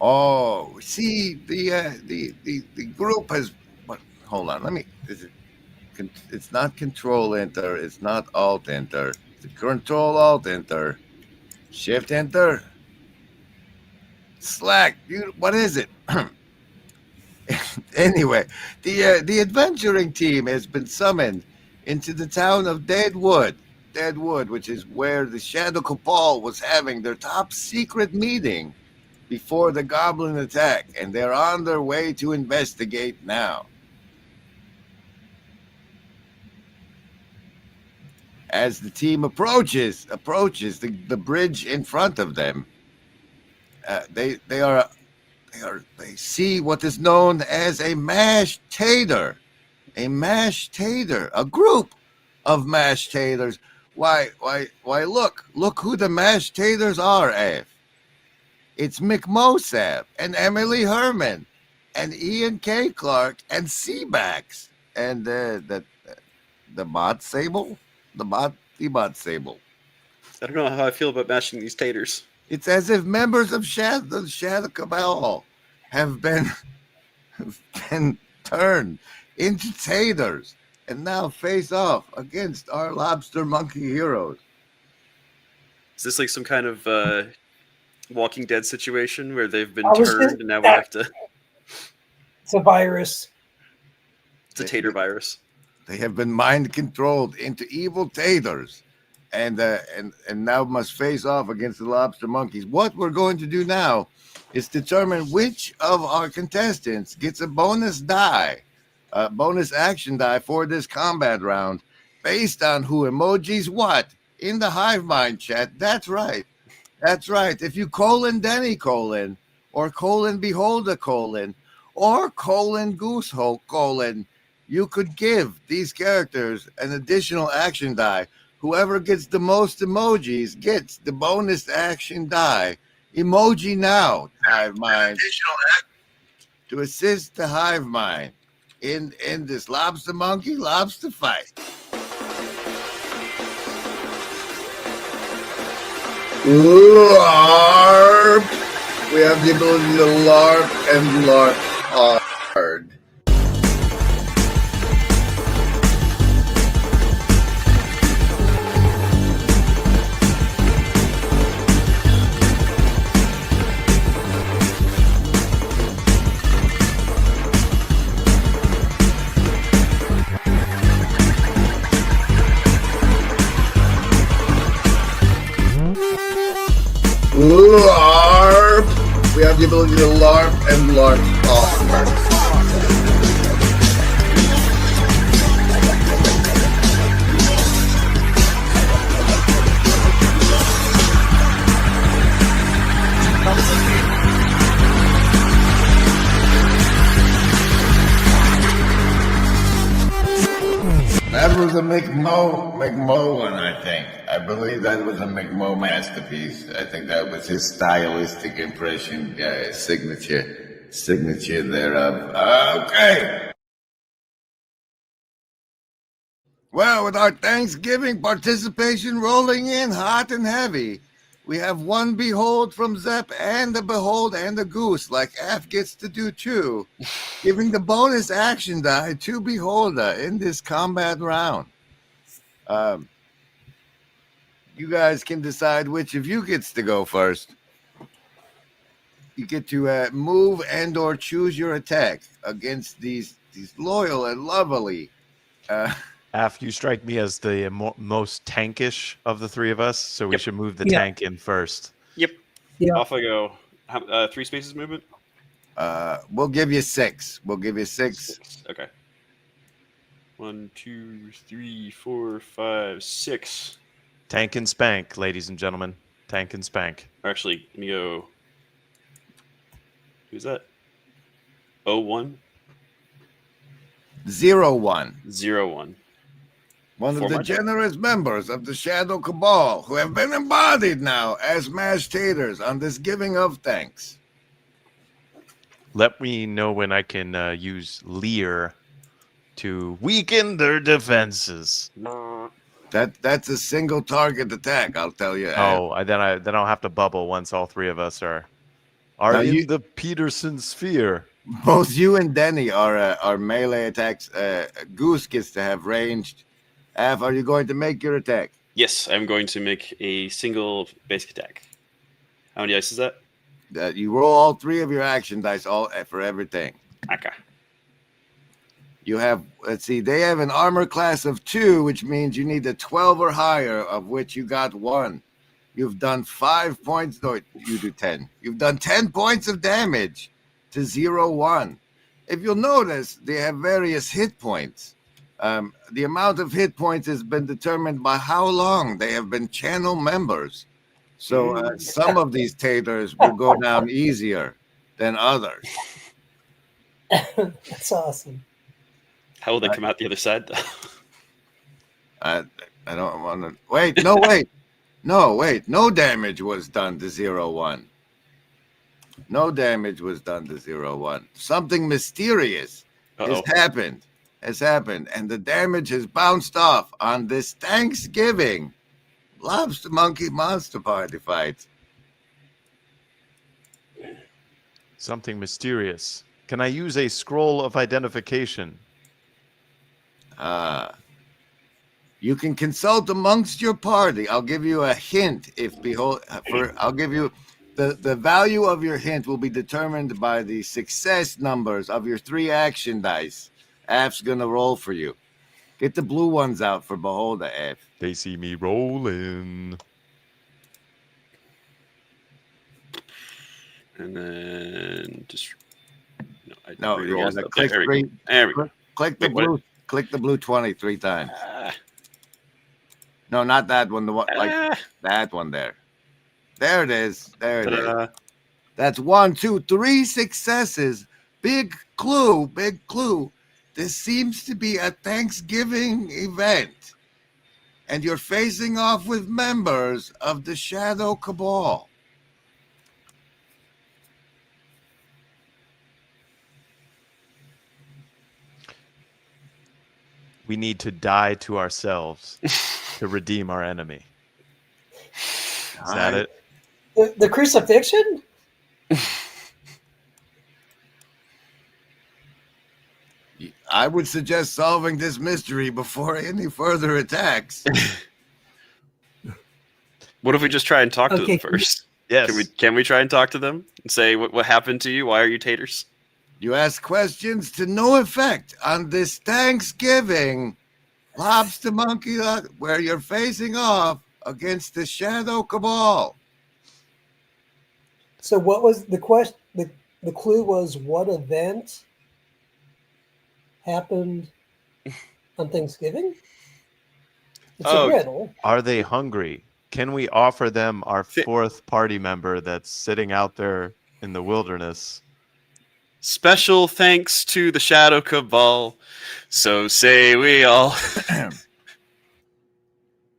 Speaker 1: Oh, see, the group has. Hold on, let me. It's not Control Enter. It's not Alt Enter. It's Control Alt Enter. Shift Enter. Slack. What is it? Anyway, the adventuring team has been summoned into the town of Deadwood, which is where the Shadow Cabal was having their top secret meeting before the goblin attack, and they're on their way to investigate now. As the team approaches the bridge in front of them, they see what is known as a mashed tater, a group of mashed taters. Why? Look who the mashed taters are, Ave. It's McMosab and Emily Herman and Ian K. Clark and Seabax and the bot Sable. The bot Sable.
Speaker 9: I don't know how I feel about mashing these taters.
Speaker 1: It's as if members of the Shadow Cabal have been turned into taters and now face off against our lobster monkey heroes.
Speaker 9: Is this like some kind of Walking Dead situation where they've been turned and now we have to...
Speaker 5: It's a virus.
Speaker 9: It's a tater virus.
Speaker 1: They have been mind controlled into evil taters, and now must face off against the lobster monkeys. What we're going to do now is determine which of our contestants gets a bonus action die for this combat round, based on who emojis what in the Hive Mind chat. That's right. If you : Denny : or : Beholder : or : Goose : you could give these characters an additional action die. Whoever gets the most emojis gets the bonus action die. Emoji now, Hive Mind, to assist the Hive Mind in this lobster monkey lobster fight. LARP. We have the ability to LARP and LARP hard. LARP. We have have the ability to LARP and LARP off. That was a McMo one, I think. I believe that was a McMo masterpiece. I think that was his stylistic impression, signature thereof. Okay. Well, with our Thanksgiving participation rolling in hot and heavy, we have one behold from Zepp and a behold and a goose, like F gets to do too, giving the bonus action die to beholder in this combat round. You guys can decide which of you gets to go first. You get to move and or choose your attack against these loyal and lovely.
Speaker 21: Af, you strike me as the most tankish of the three of us, so we should move the tank in first.
Speaker 9: Yep.
Speaker 5: Yeah.
Speaker 9: Off I go. 3 spaces movement?
Speaker 1: We'll give you 6. We'll give you 6.
Speaker 9: Okay. 1, 2, 3, 4, 5, 6.
Speaker 21: Tank and spank, ladies and gentlemen. Tank and spank.
Speaker 9: Actually, let me go. Who's that? 01?
Speaker 1: 01.
Speaker 9: 01.
Speaker 1: One of the generous members of the Shadow Cabal who have been embodied now as mashed taters on this giving of thanks.
Speaker 21: Let me know when I can use Leer to weaken their defenses.
Speaker 1: That's a single target attack, I'll tell you.
Speaker 21: Then I'll have to bubble once all three of us are in the Peterson sphere.
Speaker 1: Both you and Denny are melee attacks. Goose gets to have ranged. Af, are you going to make your attack?
Speaker 9: Yes, I'm going to make a single basic attack. How many dice is that?
Speaker 1: You roll all 3 of your action dice for everything.
Speaker 9: Okay.
Speaker 1: You have, let's see, they have an armor class of 2, which means you need a 12 or higher, of which you got 1. You've done 5 points, no, you do 10. You've done 10 points of damage to 01. If you'll notice, they have various hit points. The amount of hit points has been determined by how long they have been channel members. So some of these taters will go down easier than others.
Speaker 5: That's awesome.
Speaker 9: How will they come out the other side, though?
Speaker 1: I don't want to... Wait. No damage was done to 01. No damage was done to 01. Something mysterious has happened, and the damage has bounced off on this Thanksgiving Lobster Monkey Monster Party fight.
Speaker 21: Something mysterious. Can I use a scroll of identification?
Speaker 1: You can consult amongst your party. I'll give you a hint. I'll give you the value of your hint will be determined by the success numbers of your 3 action dice. Af's gonna roll for you. Get the blue ones out for Beholder, Af.
Speaker 21: They see me rolling.
Speaker 9: And then just
Speaker 1: click the blue. Click the blue 20 3 times. No, not that one. The one that one there. There it is. There it is. That's 1, 2, 3 successes. Big clue. Big clue. This seems to be a Thanksgiving event, and you're facing off with members of the Shadow Cabal.
Speaker 21: We need to die to ourselves to redeem our enemy. Is that it?
Speaker 5: The crucifixion?
Speaker 1: I would suggest solving this mystery before any further attacks.
Speaker 9: What if we just try and talk to them first?
Speaker 21: Yes.
Speaker 9: Can we try and talk to them and say what happened to you? Why are you taters?
Speaker 1: You ask questions to no effect on this Thanksgiving Lobster Monkey where you're facing off against the Shadow Cabal.
Speaker 5: So what was the question? the clue was what event happened on Thanksgiving? It's a riddle.
Speaker 21: Are they hungry? Can we offer them our fourth party member that's sitting out there in the wilderness?
Speaker 9: Special thanks to the Shadow Cabal. So say we all.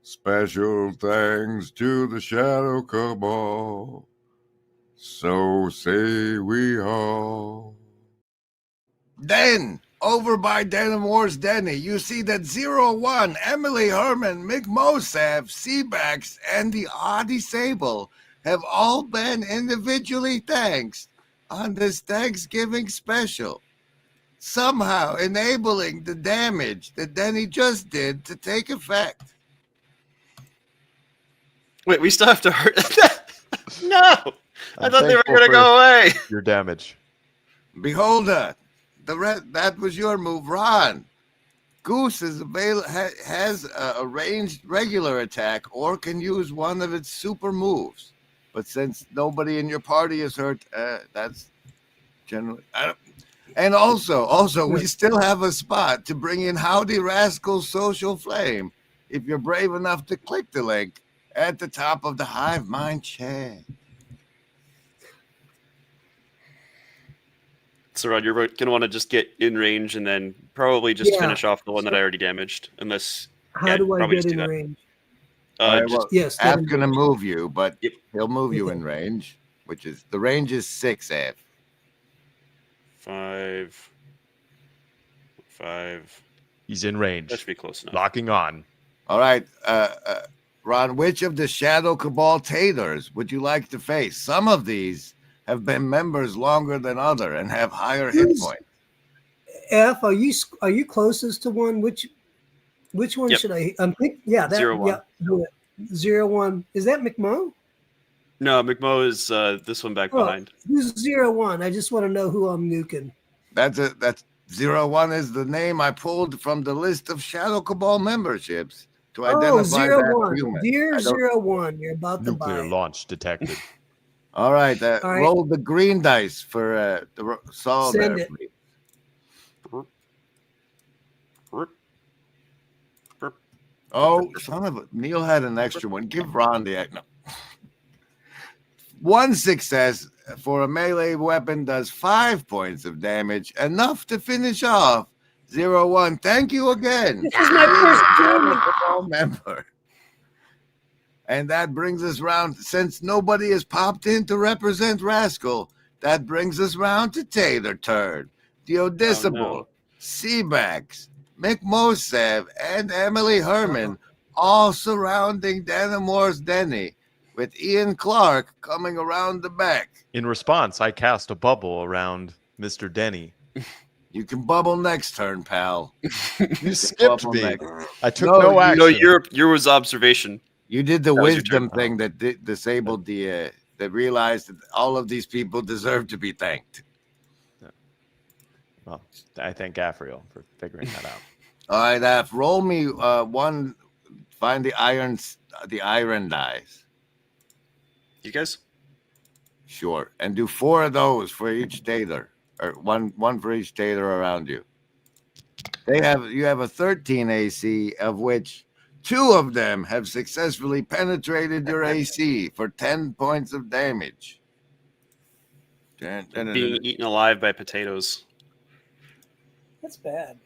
Speaker 1: Special thanks to the Shadow Cabal. So say we all. Then, over by Denimore's Denny, you see that 01, Emily Herman, Mick Mosav, Seabax, and the Audi Sable have all been individually thanked on this Thanksgiving special, somehow enabling the damage that Denny just did to take effect.
Speaker 9: Wait, we still have to hurt. No! I thought they were going to go away.
Speaker 21: Your damage.
Speaker 1: Behold that. That was your move, Ron. Goose has a ranged regular attack or can use one of its super moves. But since nobody in your party is hurt, that's generally... And also, we still have a spot to bring in Howdy Rascal's Social Flame if you're brave enough to click the link at the top of the Hive Mind chat.
Speaker 9: So, Rod, you're going to want to just get in range and then probably just finish off the one that I already damaged. Unless,
Speaker 5: How do I get in range?
Speaker 1: Yes, Af's going to move you, but he'll move you in range, which is the range is 6, Af.
Speaker 9: 5.
Speaker 21: He's in range.
Speaker 9: That should be close enough.
Speaker 21: Locking on.
Speaker 1: All right, Ron, which of the Shadow Cabal Taters would you like to face? Some of these have been members longer than other and have higher hit points.
Speaker 5: F, are you closest to one? Which one should I? Yeah, that
Speaker 9: 01.
Speaker 5: Yeah, do it. 01. Is that McMo?
Speaker 9: No, McMo is this one back behind.
Speaker 5: Who's 01? I just want to know who I'm nuking.
Speaker 1: That's 01 is the name I pulled from the list of Shadow Cabal memberships to identify that human.
Speaker 5: Dear 01, you're about to buy.
Speaker 21: Nuclear launch detected.
Speaker 1: All right, roll the green dice for the Saul.
Speaker 5: Send
Speaker 1: there,
Speaker 5: it.
Speaker 1: please. Oh, son of a... Neil had an extra one. Give Ron the... No. One success for a melee weapon does 5 points of damage, enough to finish off 01. Thank you again.
Speaker 5: This is my first tournament.
Speaker 1: Member. And that brings us round, since nobody has popped in to represent Rascal, that brings us round to Tater Turd, Theodisable, Seabax, Mick Mosav, and Emily Herman, all surrounding Denimore's Denny, with Ian Clark coming around the back.
Speaker 21: In response, I cast a bubble around Mr. Denny.
Speaker 1: You can bubble next turn, pal.
Speaker 21: You skipped me. I took no action.
Speaker 9: No, your was observation.
Speaker 1: You did the wisdom thing that disabled the that realized that all of these people deserve to be thanked.
Speaker 21: Well, I thank Afriel for figuring that out.
Speaker 1: All right, Af, roll me one. Find the iron dice.
Speaker 9: You guys?
Speaker 1: Sure, and do 4 of those for each Tater, or one for each Tater around you. You have a 13 AC, of which 2 of them have successfully penetrated your AC for 10 points of damage.
Speaker 9: Being eaten alive by potatoes.
Speaker 5: That's bad.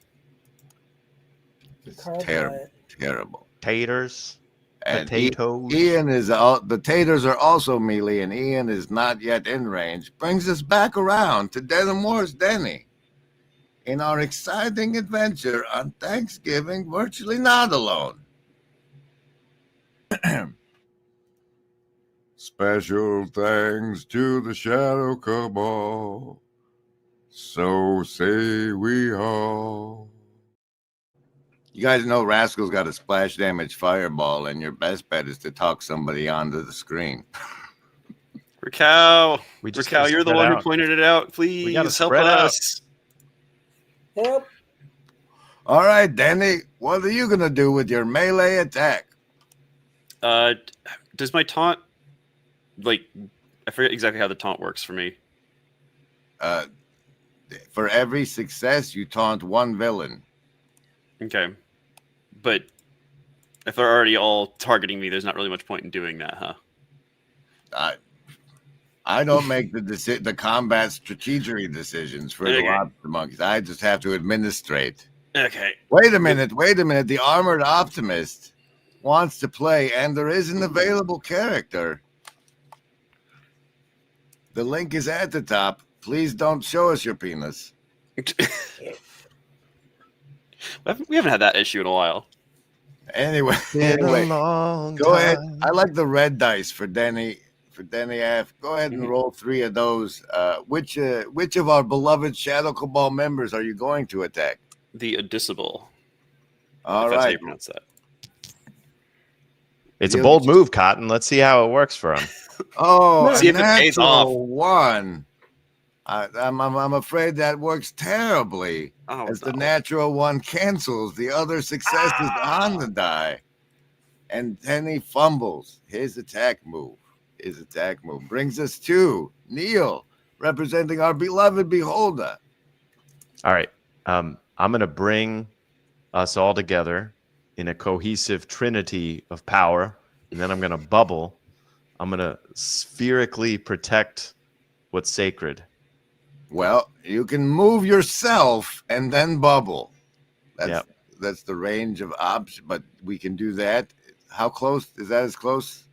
Speaker 1: It's terrible.
Speaker 21: Taters,
Speaker 1: and
Speaker 21: potatoes.
Speaker 1: Ian is the Taters are also melee, and Ian is not yet in range. Brings us back around to Denimore's Denny in our exciting adventure on Thanksgiving, virtually not alone. Special thanks to the Shadow Cabal. So say we all. You guys know Rascal's got a splash damage fireball, and your best bet is to talk somebody onto the screen.
Speaker 9: Raquel, you're the one who pointed it out. Please help us.
Speaker 5: Help.
Speaker 1: All right, Danny, what are you going to do with your melee attack?
Speaker 9: Does my taunt, I forget exactly how the taunt works for me.
Speaker 1: For every success, you taunt one villain.
Speaker 9: Okay. But if they're already all targeting me, there's not really much point in doing that, huh?
Speaker 1: I don't make the combat strategy decisions for the lobster monkeys. I just have to administrate.
Speaker 9: Okay.
Speaker 1: Wait a minute. The Armored Optimist wants to play, and there is an available character. The link is at the top. Please don't show us your penis.
Speaker 9: We haven't had that issue in a while.
Speaker 1: Anyway, go ahead. I like the red dice for Denny. For Denny F. Go ahead and roll 3 of those. Which of our beloved Shadow Cabal members are you going to attack?
Speaker 9: The Adissable.
Speaker 1: All
Speaker 9: if that's how
Speaker 1: right.
Speaker 9: you pronounce that.
Speaker 21: It's a bold move, Cotton. Let's see how it works for him.
Speaker 1: Oh,
Speaker 9: see if it pays off.
Speaker 1: 1. I'm afraid that works terribly. As the natural 1 cancels the other successes on the die, and Denny fumbles his attack move. Brings us to Neil, representing our beloved Beholder.
Speaker 21: All right. I'm going to bring us all together in a cohesive trinity of power, and then I'm going to bubble. I'm going to spherically protect what's sacred.
Speaker 1: Well, you can move yourself and then bubble. That's the range of options, but we can do that. How close? Is that as close?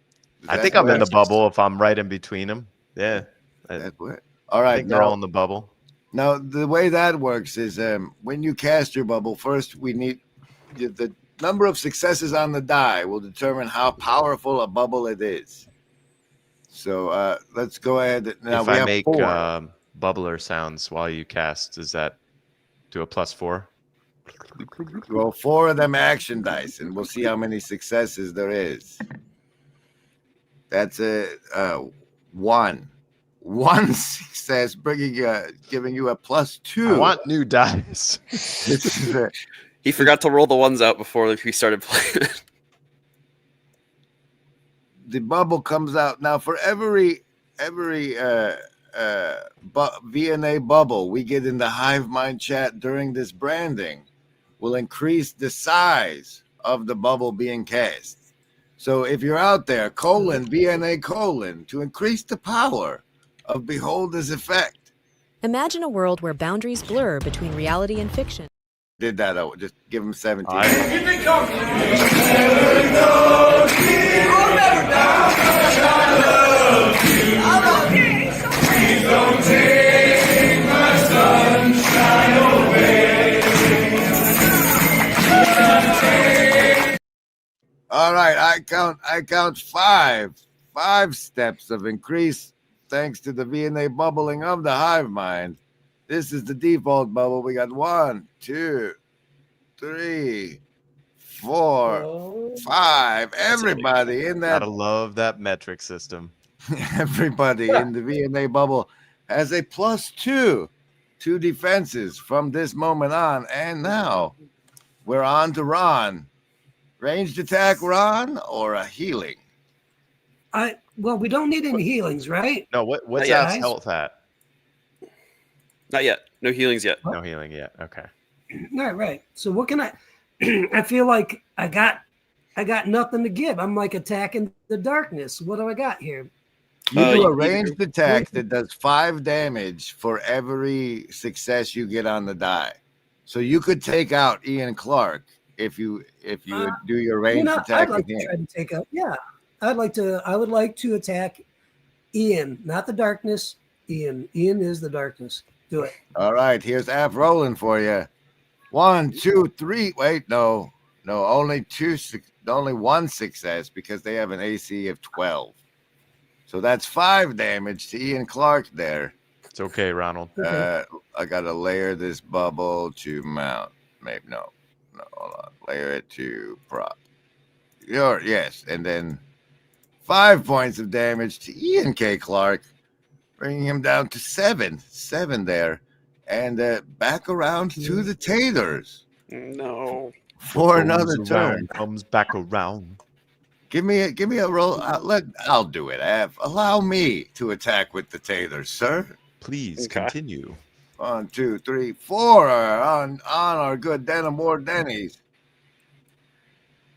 Speaker 21: I think I'm in the bubble if I'm right in between them. Yeah.
Speaker 1: That's weird. All right.
Speaker 21: I think they're all in the bubble.
Speaker 1: Now, the way that works is when you cast your bubble, first we need the number of successes on the die will determine how powerful a bubble it is. So let's go ahead. Now
Speaker 21: if
Speaker 1: we
Speaker 21: I
Speaker 1: have
Speaker 21: make
Speaker 1: 4.
Speaker 21: bubbler sounds while you cast, does that do a +4?
Speaker 1: Roll 4 of them action dice, and we'll see how many successes there is. That's a 1. 1 success, giving you a +2.
Speaker 21: I want new dice.
Speaker 9: He forgot to roll the ones out before we started playing.
Speaker 1: The bubble comes out now for every VNA bubble we get in the Hive Mind chat during this branding will increase the size of the bubble being cast. So if you're out there, VNA : to increase the power of Beholder's effect.
Speaker 11: Imagine a world where boundaries blur between reality and fiction.
Speaker 1: Did that, just give him 17.
Speaker 4: Don't take my sunshine away.
Speaker 1: All right, I count 5 steps of increase thanks to the VNA bubbling of the Hive Mind. This is the default bubble. We got 1, 2, 3, 4, 5. Everybody in that.
Speaker 21: Gotta love that metric system.
Speaker 1: Everybody in the VNA bubble has a +2 to defenses from this moment on. And now we're on to Ron. Ranged attack, Ron, or a healing?
Speaker 5: Well, we don't need any healings, right?
Speaker 21: No, what's our health at?
Speaker 9: Not yet. No healings yet.
Speaker 21: No healing yet. Okay.
Speaker 5: Right. So what can I? I feel like I got nothing to give. I'm like attacking the darkness. What do I got here?
Speaker 1: You do a ranged attack that does 5 damage for every success you get on the die. So you could take out Ian Clark if you do your ranged attack
Speaker 5: I'd like
Speaker 1: with
Speaker 5: to
Speaker 1: him.
Speaker 5: try to take out. Yeah, I would like to attack Ian, not the darkness. Ian is the darkness. Do it.
Speaker 1: All right, here's App rolling for you. 1, 2, 3. Wait, no, only 1 success because they have an AC of 12. So that's 5 damage to Ian Clark there.
Speaker 21: It's okay, Ronald.
Speaker 1: I gotta layer this bubble to mount. Maybe no, hold on. Layer it to prop. Yes, and then 5 points of damage to Ian K. Clark, bringing him down to 7 there, and back around to the Taters.
Speaker 9: No.
Speaker 1: For another turn.
Speaker 21: Comes back around.
Speaker 1: Give me a roll. I'll do it. Allow me to attack with the Taters, sir.
Speaker 21: Please
Speaker 9: Okay.
Speaker 21: continue.
Speaker 1: 1, 2, 3, 4 on our good Denimore Denny's.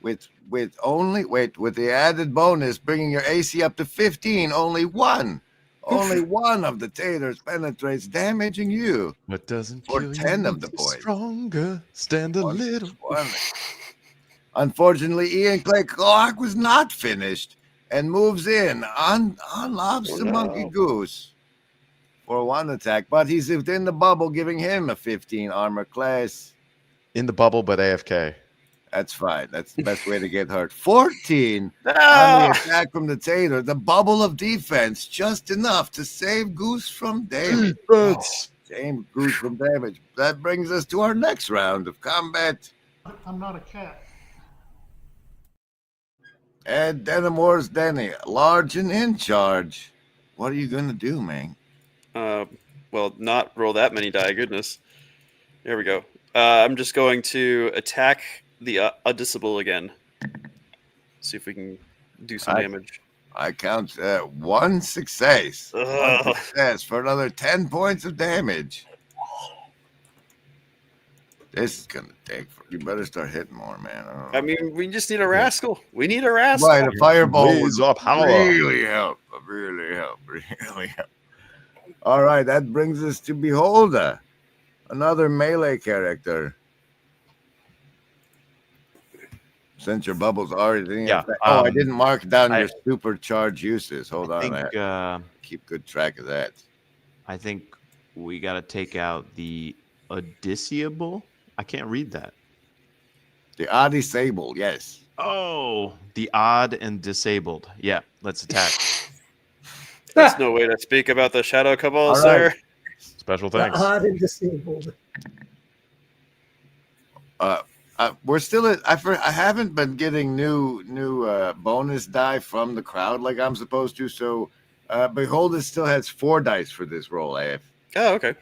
Speaker 1: With the added bonus, bringing your AC up to 15, only one of the taters penetrates, damaging you.
Speaker 21: What doesn't
Speaker 1: For
Speaker 21: kill
Speaker 1: 10
Speaker 21: you
Speaker 1: of the
Speaker 21: makes you
Speaker 1: points.
Speaker 21: stronger. Stand a little.
Speaker 1: Unfortunately, Ian Clay Clark was not finished and moves in on Lobster Monkey Goose for 1 attack, but he's within the bubble, giving him a 15 armor class.
Speaker 21: In the bubble, but AFK.
Speaker 1: That's fine. That's the best way to get hurt. 14 on the attack from the tater. The bubble of defense, just enough to save Goose from damage. Save Goose from damage. That brings us to our next round of combat.
Speaker 12: I'm not a cat.
Speaker 1: Ed Denimore's Denny, large and in charge. What are you going to do, man?
Speaker 9: Well, not roll that many die. Goodness. There we go. I'm just going to attack the Audicible again. See if we can do some damage.
Speaker 1: I count 1 success. 1 success for another 10 points of damage. This is going to take... You better start hitting more, man.
Speaker 9: I mean, we just need a Rascal. We need a Rascal.
Speaker 1: Right, a fireball
Speaker 21: Blaze
Speaker 1: would
Speaker 21: up power.
Speaker 1: really help. All right, that brings us to Beholder. Another melee character. Since your bubble's already...
Speaker 21: Yeah.
Speaker 1: I didn't mark down your supercharged uses. Hold on.
Speaker 21: I think,
Speaker 1: keep good track of that.
Speaker 21: I think we got to take out the Audiciable. I can't read that.
Speaker 1: The odd disabled, yes.
Speaker 21: Oh, the odd and disabled. Yeah, let's attack.
Speaker 9: That's no way to speak about the Shadow Cabal,
Speaker 1: All
Speaker 9: sir.
Speaker 1: right.
Speaker 21: Special thanks.
Speaker 5: Odd and disabled.
Speaker 1: We're still at... I haven't been getting new bonus die from the crowd like I'm supposed to, so Beholder still has 4 dice for this roll, AF.
Speaker 9: Oh, okay.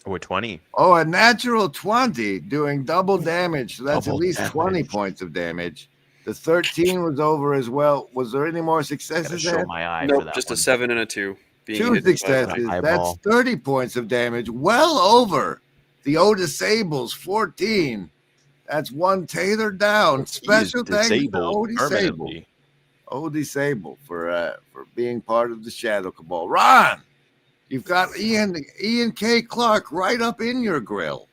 Speaker 21: We're 20.
Speaker 1: Oh, a natural 20 doing double damage. So that's
Speaker 21: Double
Speaker 1: at least
Speaker 21: damage.
Speaker 1: 20 points of damage. The 13 was over as well. Was there any more successes
Speaker 21: Show
Speaker 1: there?
Speaker 21: my eye for
Speaker 9: Nope,
Speaker 21: that
Speaker 9: just
Speaker 21: one.
Speaker 9: a 7 and a 2. Being
Speaker 1: 2
Speaker 9: hit by
Speaker 1: successes.
Speaker 21: eyeball.
Speaker 1: That's 30 points of damage. Well over the O-Disables, 14. That's 1 tater down. Special thanks to O-Disable.
Speaker 21: Permanently.
Speaker 1: O-Disable for being part of the Shadow Cabal. Ron! You've got Ian K. Clark right up in your grill.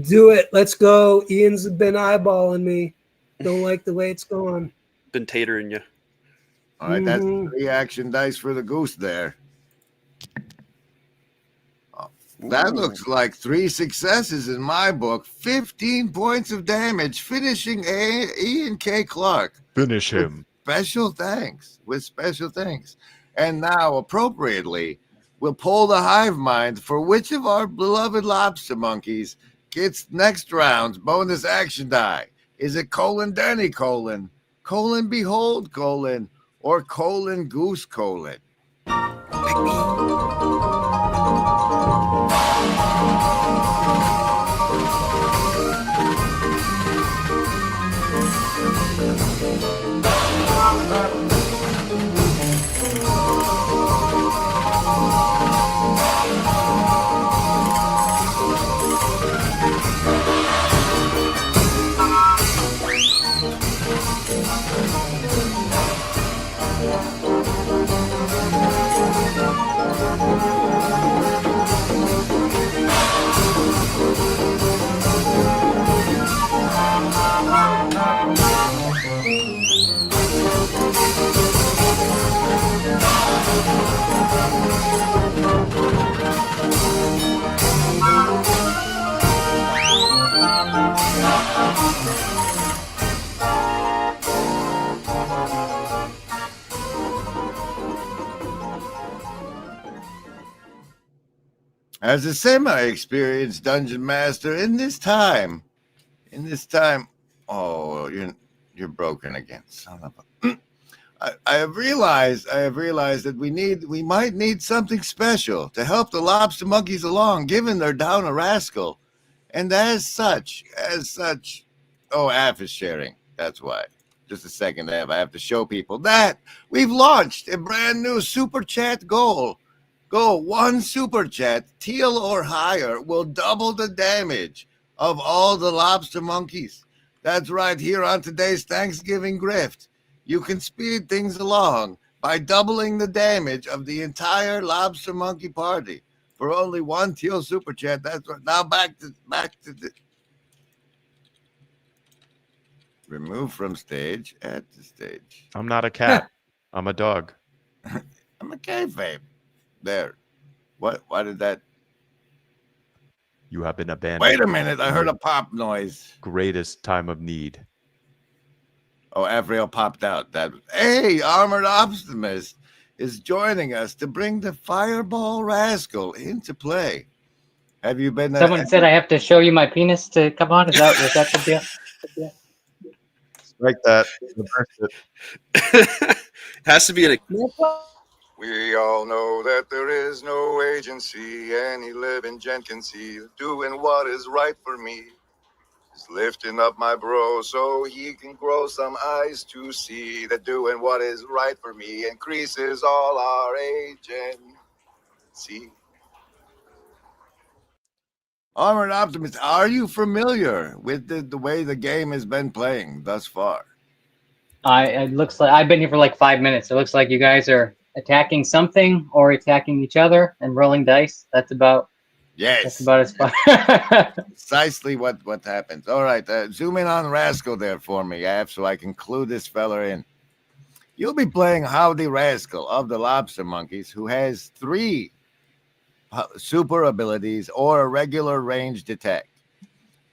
Speaker 5: Do it. Let's go. Ian's been eyeballing me. Don't like the way it's going.
Speaker 9: Been tatering you.
Speaker 1: All right, that's 3 action dice for the Goose there. That looks like 3 successes in my book. 15 points of damage, finishing Ian K. Clark.
Speaker 21: Finish him.
Speaker 1: Special thanks. And now, appropriately, we'll poll the hive mind for which of our beloved lobster monkeys gets next round's bonus action die. Is it : Denny : Behold : or : Goose : Pick me. As a semi-experienced dungeon master, in this time, oh, you're broken again, son of a. I have realized that we might need something special to help the lobster monkeys along, given they're down a rascal, and as such, oh, Af is sharing. That's why. just a second, Ev. I have to show people that we've launched a brand new super chat goal. Go 1 super chat, teal or higher, will double the damage of all the lobster monkeys. That's right, here on today's Thanksgiving Grift. You can speed things along by doubling the damage of the entire lobster monkey party for only 1 teal super chat. That's right. Now back to the remove from stage, add to stage.
Speaker 21: I'm not a cat. I'm a dog.
Speaker 1: I'm a kayfabe. There. What? Why did that?
Speaker 21: You have been abandoned.
Speaker 1: Wait a minute. I heard a pop noise.
Speaker 21: Greatest time of need.
Speaker 1: Oh, Avriel popped out. Hey, Armored Optimist is joining us to bring the Fireball Rascal into play. Have you been?
Speaker 12: Someone said I have to show you my penis to come on. Was that the deal?
Speaker 21: Like that.
Speaker 9: Has to be an.
Speaker 13: We all know that there is no agency any living gent can see doing what is right for me. Just lifting up my bro so he can grow some eyes to see that doing what is right for me increases all our agency.
Speaker 1: Armored Optimist, are you familiar with the way the game has been playing thus far?
Speaker 12: It looks like I've been here for like 5 minutes. It looks like you guys are attacking something or attacking each other and rolling dice. That's about as fun.
Speaker 1: Precisely what happens. All right, zoom in on Rascal there for me, Av, so I can clue this fella in. You'll be playing Howdy Rascal of the Lobster Monkeys, who has 3 super abilities or a regular ranged attack.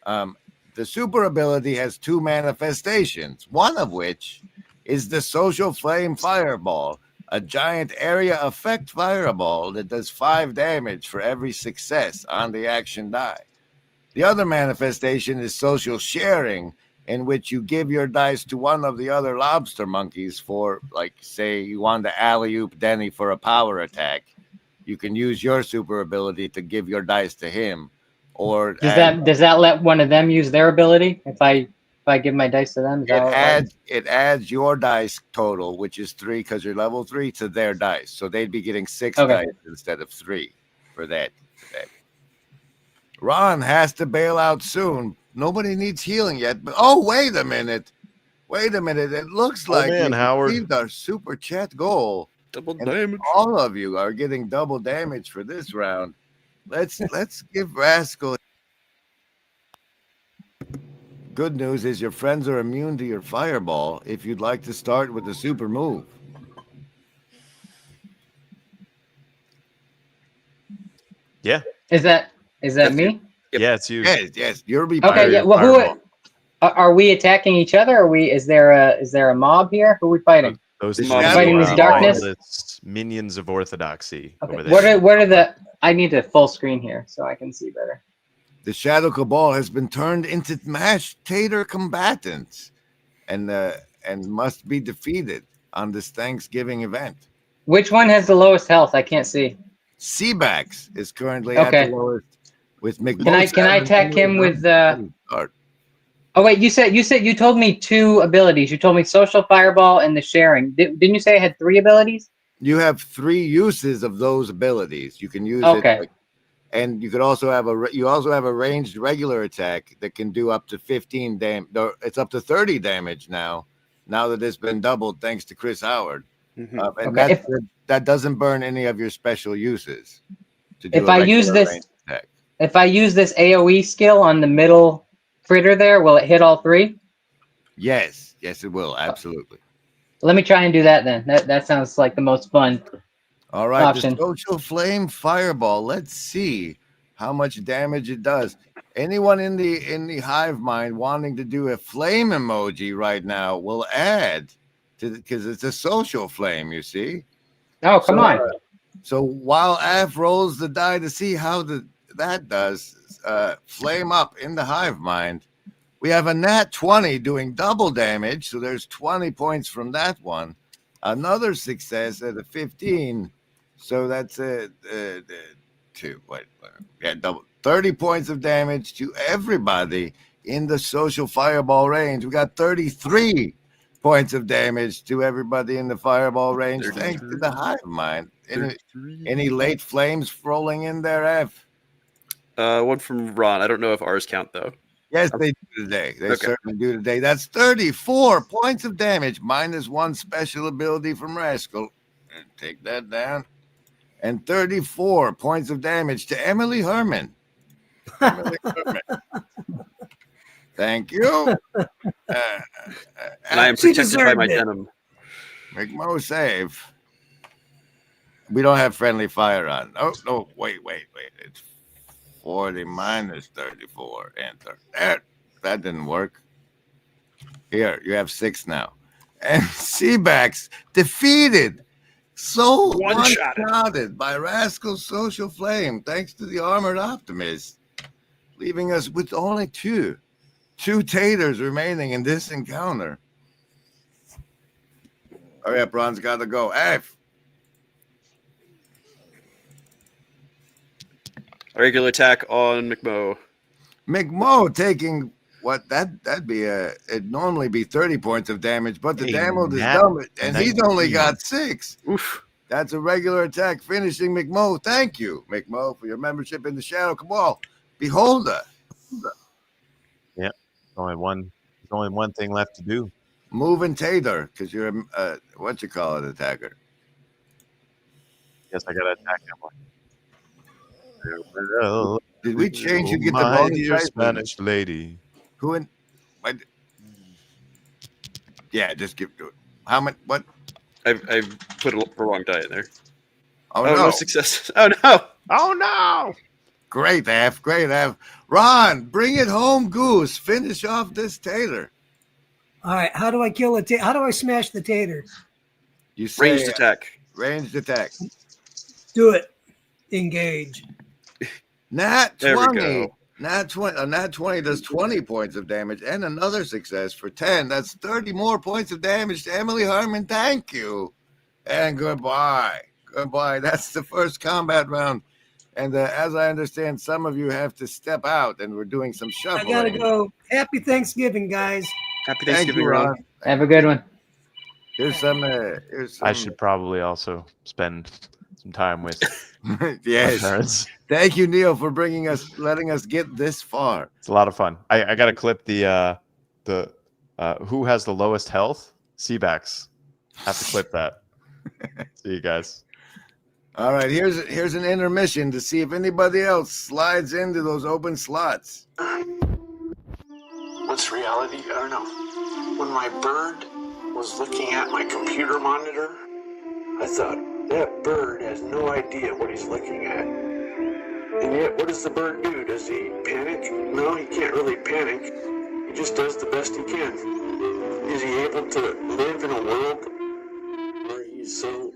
Speaker 1: The super ability has 2 manifestations, one of which is the Social Flame Fireball, a giant area effect fireball that does 5 damage for every success on the action die. The other manifestation is Social Sharing, in which you give your dice to one of the other lobster monkeys for, like, say you want to alley-oop Denny for a power attack. You can use your super ability to give your dice to him. Or
Speaker 12: does that let one of them use their ability if I give my dice to them?
Speaker 1: It adds your dice total, which is 3 because you're level 3, to their dice. So they'd be getting 6 dice instead of 3 for that. Ron has to bail out soon. Nobody needs healing yet. But wait a minute. It looks like we received our super chat goal.
Speaker 9: Double damage.
Speaker 1: All of you are getting double damage for this round. Let's give Rascal. Good news is your friends are immune to your fireball if you'd like to start with the super move.
Speaker 21: Yeah.
Speaker 12: Is that me?
Speaker 21: Yeah, it's you.
Speaker 1: Yes. You're
Speaker 12: okay. Yeah. Well, who are we attacking each other? Is there a mob here? Who are we fighting?
Speaker 21: Those
Speaker 12: fighting this darkness.
Speaker 21: Minions of orthodoxy.
Speaker 12: Okay.
Speaker 21: Over there.
Speaker 12: What are the? I need a full screen here so I can see better.
Speaker 1: The Shadow Cabal has been turned into mashed tater combatants, and must be defeated on this Thanksgiving event.
Speaker 12: Which one has the lowest health? I can't see.
Speaker 1: Seabax is currently at the lowest with
Speaker 12: McBones. Can I attack him with? Oh wait, you told me 2 abilities. You told me Social Fireball and the Sharing. Didn't you say I had 3 abilities?
Speaker 1: You have 3 uses of those abilities. You can use it, and you could also have a ranged regular attack that can do up to 15 damage. It's up to 30 damage now that it's been doubled thanks to Chris Howard.
Speaker 9: Mm-hmm.
Speaker 1: And that doesn't burn any of your special uses.
Speaker 12: If I use this AOE skill on the middle critter there, will it hit all 3?
Speaker 1: Yes, it will, absolutely.
Speaker 12: Let me try and do that then. That sounds like the most fun.
Speaker 1: All right,
Speaker 12: option.
Speaker 1: The Social Flame Fireball. Let's see how much damage it does. Anyone in the hive mind wanting to do a flame emoji right now will add to because it's a social flame. You see?
Speaker 12: Oh, come on.
Speaker 1: So while Af rolls the die to see how that does flame up in the hive mind. We have a nat 20 doing double damage, so there's 20 points from that one. Another success at a 15, so that's double 30 points of damage to everybody in the Social Fireball range. We got 33 points of damage to everybody in the fireball range, thanks to the hive mind. Any late flames rolling in there, F?
Speaker 9: One from Ron. I don't know if ours count though.
Speaker 1: Yes, they do today. They
Speaker 9: Okay.
Speaker 1: certainly do today. That's 34 points of damage, minus 1 special ability from Rascal. Take that down. And 34 points of damage to Emily Herman. Emily Herman. Thank you.
Speaker 9: And I am protected by my denim.
Speaker 1: McMo save. We don't have friendly fire on. Oh, no, wait. It's 40 minus 34. Enter. That didn't work. Here, you have 6 now. And Seabax defeated. So one-shotted by Rascal's Social Flame, thanks to the Armored Optimist, leaving us with only 2 taters remaining in this encounter. Hurry up, Ron's got to go. F.
Speaker 9: A regular attack on McMo.
Speaker 1: McMo taking what that'd be it'd normally be 30 points of damage, but the damage is done, and he's only got 6.
Speaker 9: Oof.
Speaker 1: That's a regular attack finishing McMo. Thank you, McMo, for your membership in the Shadow Cabal. Beholder.
Speaker 21: Yeah, there's only one thing left to do.
Speaker 1: Moving tater, because you're a attacker.
Speaker 21: Yes, I gotta attack him.
Speaker 1: Did we change you to get the
Speaker 21: my
Speaker 1: bonus
Speaker 21: dear
Speaker 1: dice?
Speaker 21: Spanish lady?
Speaker 1: Who in? Yeah, just give to it. How much? What?
Speaker 9: I've put the wrong die in there.
Speaker 1: Oh,
Speaker 9: no success. Oh no.
Speaker 21: Oh no.
Speaker 1: Great, F. Great, F. Ron, bring it home, Goose. Finish off this tater.
Speaker 5: All right, how do I kill a tater? How do I smash the tater?
Speaker 1: You say
Speaker 9: Ranged attack.
Speaker 1: Ranged attack.
Speaker 5: Do it. Engage.
Speaker 1: Nat 20.
Speaker 9: There we go.
Speaker 1: Nat 20 does 20 points of damage and another success for 10. That's 30 more points of damage to Emily Harmon. Thank you. And goodbye. Goodbye. That's the first combat round. And as I understand, some of you have to step out, and we're doing some shuffling.
Speaker 5: I gotta go. Happy Thanksgiving, guys.
Speaker 9: Happy
Speaker 1: Thank
Speaker 9: Thanksgiving,
Speaker 1: you,
Speaker 9: Ron.
Speaker 12: Have a good one.
Speaker 1: Here's some.
Speaker 21: I should probably also spend some time with
Speaker 1: yes.
Speaker 21: my parents.
Speaker 1: Thank you, Neil, for letting us get this far.
Speaker 21: It's a lot of fun. I got to clip the who has the lowest health? Seabax. Have to clip that. See you guys.
Speaker 1: All right, here's an intermission to see if anybody else slides into those open slots.
Speaker 14: What's reality? I don't know. When my bird was looking at my computer monitor, I thought, that bird has no idea what he's looking at. And yet, what does the bird do? Does he panic? No, he can't really panic. He just does the best he can. Is he able to live in a world where he's so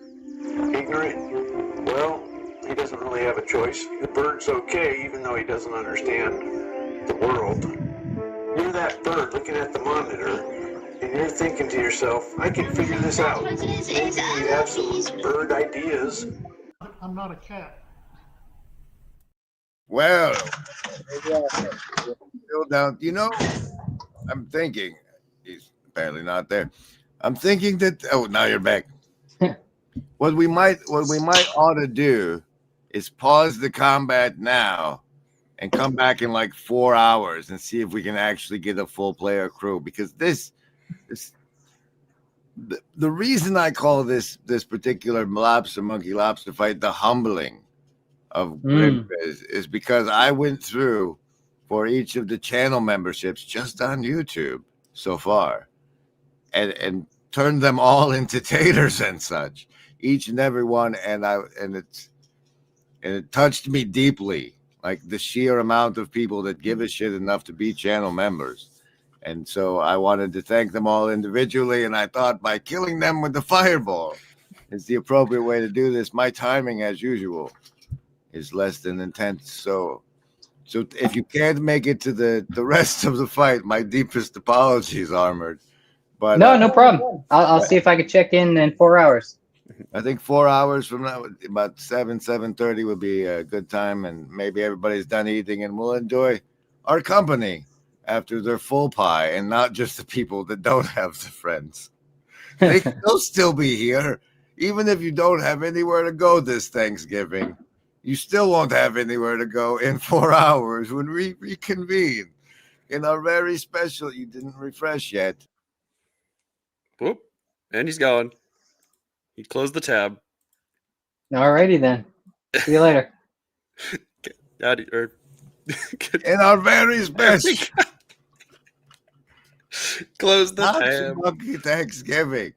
Speaker 14: ignorant? Well, he doesn't really have a choice. The bird's okay, even though he doesn't understand the world. You're that bird looking at the monitor, and you're thinking to yourself, I can figure this out. Maybe you have some bird ideas.
Speaker 15: I'm not a cat.
Speaker 1: Well, still down. You know, I'm thinking. He's apparently not there. I'm thinking that. Oh, now you're back. What we might ought to do is pause the combat now and come back in like 4 hours and see if we can actually get a full player crew, because the reason I call this particular monkey lobster fight the humbling of Grim is because I went through for each of the channel memberships just on YouTube so far and turned them all into taters and such, each and every one, and it touched me deeply, like the sheer amount of people that give a shit enough to be channel members. And so I wanted to thank them all individually, and I thought by killing them with the fireball is the appropriate way to do this. My timing, as usual, is less than intense. So if you can't make it to the rest of the fight, my deepest apologies, Armored. But
Speaker 12: no problem. I'll see if I can check in 4 hours.
Speaker 1: I think 4 hours from now, about 7:30 would be a good time, and maybe everybody's done eating, and we'll enjoy our company after their full pie, and not just the people that don't have the friends. They'll still be here. Even if you don't have anywhere to go this Thanksgiving, you still won't have anywhere to go in 4 hours when we reconvene in our very special. You didn't refresh yet.
Speaker 9: Whoop. And he's gone. He closed the tab.
Speaker 12: Alrighty then. See you later.
Speaker 1: In our very special.
Speaker 9: Close the
Speaker 1: Happy
Speaker 9: tab.
Speaker 1: Monkey Thanksgiving.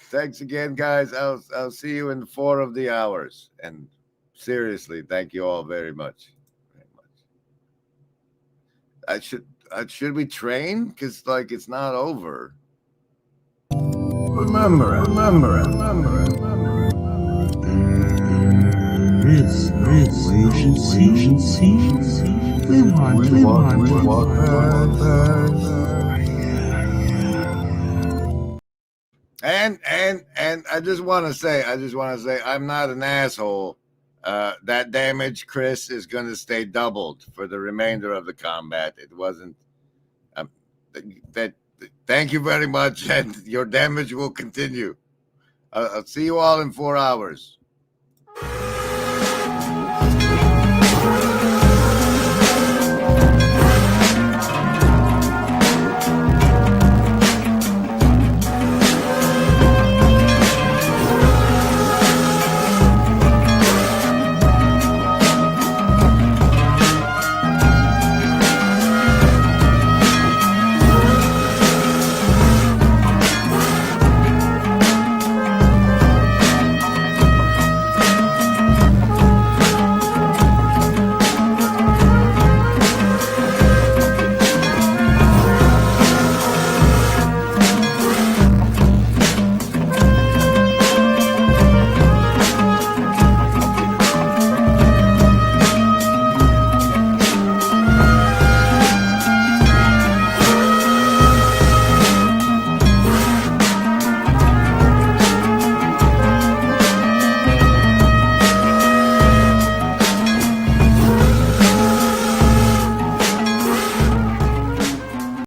Speaker 1: Thanks again, guys. I'll see you in 4 of the hours. And seriously, thank you all very much. Should we train? Because it's not over. Remember it.
Speaker 2: This agency. We want.
Speaker 1: And I just want to say, I'm not an asshole. That damage, Chris, is going to stay doubled for the remainder of the combat. It wasn't. Thank you very much, and your damage will continue. I'll see you all in 4 hours.